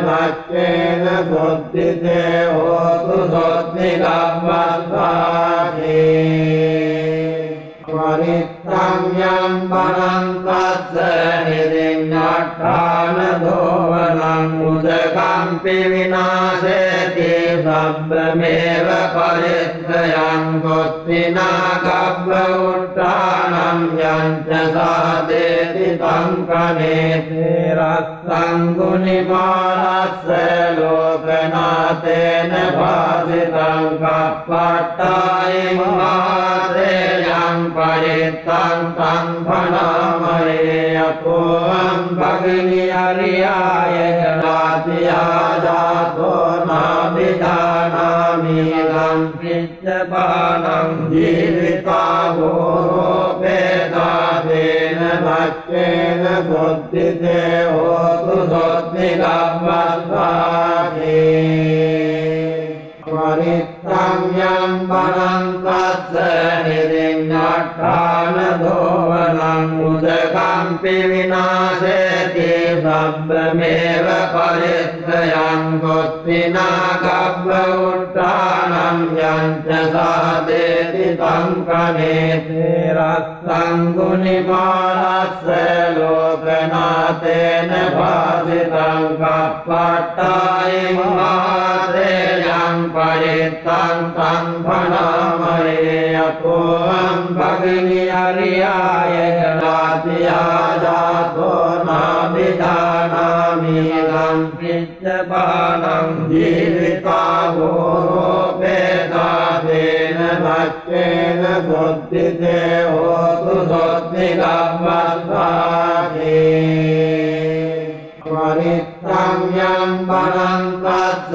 භක්ඛේන සොත්තිතේ හෝතු සොත්ති කම්මස්සාති වරිත්තං යම් බණං තස්ස නිරිඤ්ඤාඨාන දෝවනං උදකම්පි විනාශේති සබ්බමේව පරිත්‍රයං ගොත්තිනා කබ්බ උට්ඨානං යංච සාදේති සංකනේතේ රස්සං ගුනිමානස්ස ලෝකනාතේන පාසිතං කප්පට්ඨායින් මහතේයං පරිත්තං තං භනාමයේ යතෝං භගිනි අරියාය ජාතියා ජාතෝ නාබිදානාමි ගම් පිච්චපානං ජීවිතා ගෝරෝපේදාදේන භක්ඛේන සොත්තිතේ හෝතු සොත්ති කම්මස්සාති වරිත්තං යම් බණං තස්ස නිරිඤ්ඤාඨාන දෝවනං උදකම්පි විනාශේති සබ්බමේව පරිත්‍රයං ගොත්තිනා කබ්බ උට්ඨානං යංච සාදේති සංකනේතේ රස්සං ගුනිමානස්ස ලෝකනාතේන පාසිතං කප්පට්ඨායින් මහතේයං පරිත්තං තං භනාමයේ යතෝං භගිනි අරියාය ජාතියා ජාතෝ නාබිදානාමි ගම් පිච්චපානං ජීවිතා ගෝරෝපේදාදේන භක්ඛේන සොත්තිතේ හෝතු සොත්ති කම්මස්සාති වරිත්තං යම් බණං තස්ස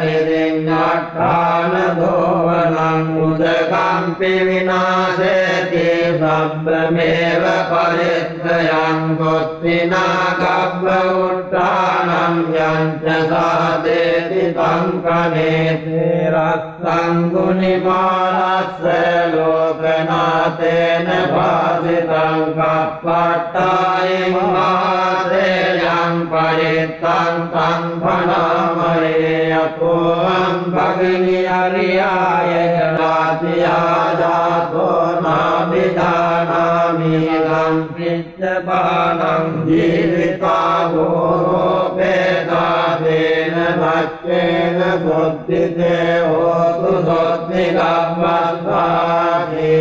නිරිඤ්ඤාඨාන දෝවනං උදකම්පි විනාශේති සබ්බමේව පරිත්‍රයං ගොත්තිනා කබ්බ උට්ඨානං යංච සාදේති සංකනේතේ රස්සං ගුනිමානස්ස ලෝකනාතේන පාසිතං කප්පට්ඨායින් මහතේයං පරිත්තං තං භනාමයේ යතෝං භගිනි අරියාය ජාතියා ජාතෝ නාබිදානාමි ගම් පිච්චපානං ජීවිතා ගෝරෝපේදාදේන භක්ඛේන සොත්තිතේ හෝතු සොත්ති කම්මස්සාති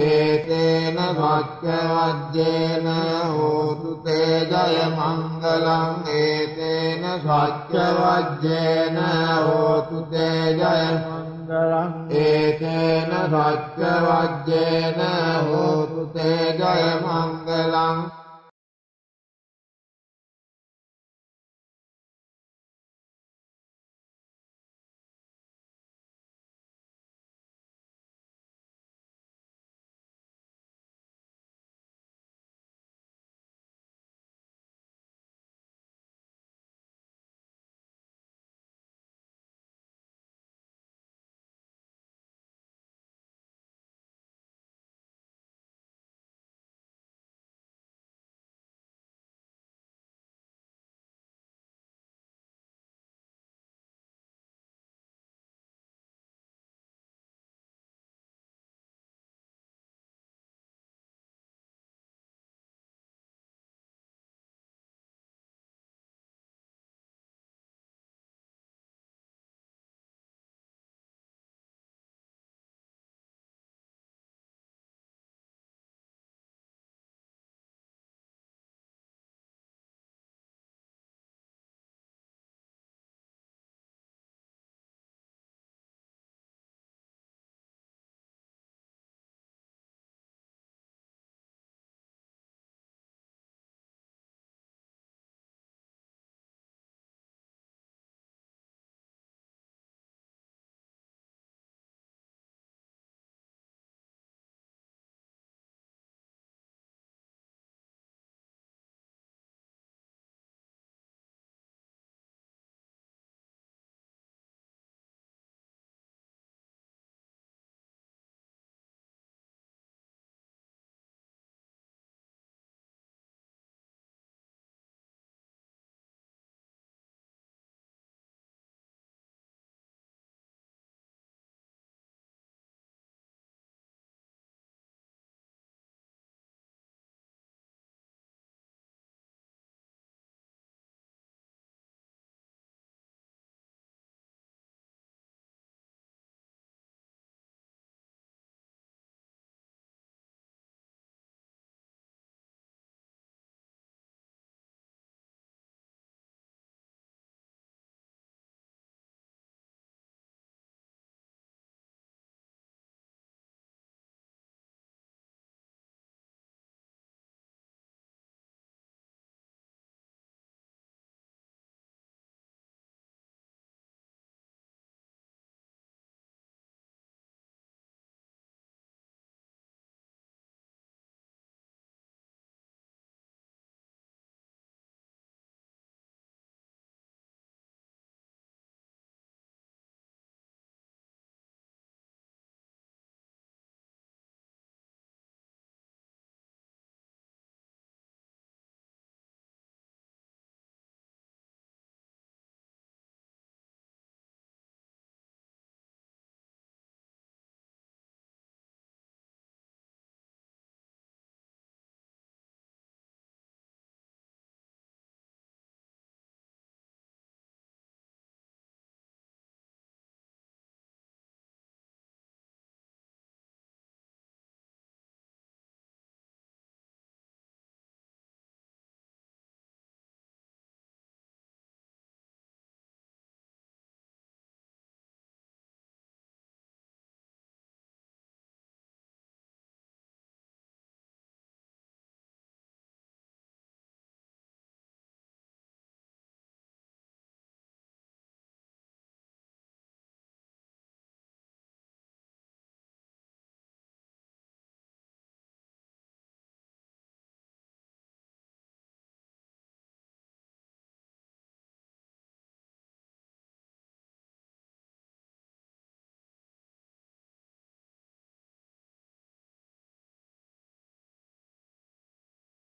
ඒතේන සච්චවජ්ජේන හෝතු තේ ජය මංගලං ඒතේන සච්චවජ්ජේන හෝතු තේ ජය මංගලං ඒතේන සච්චවජ්ජේන හෝතු තේ ජය මංගලං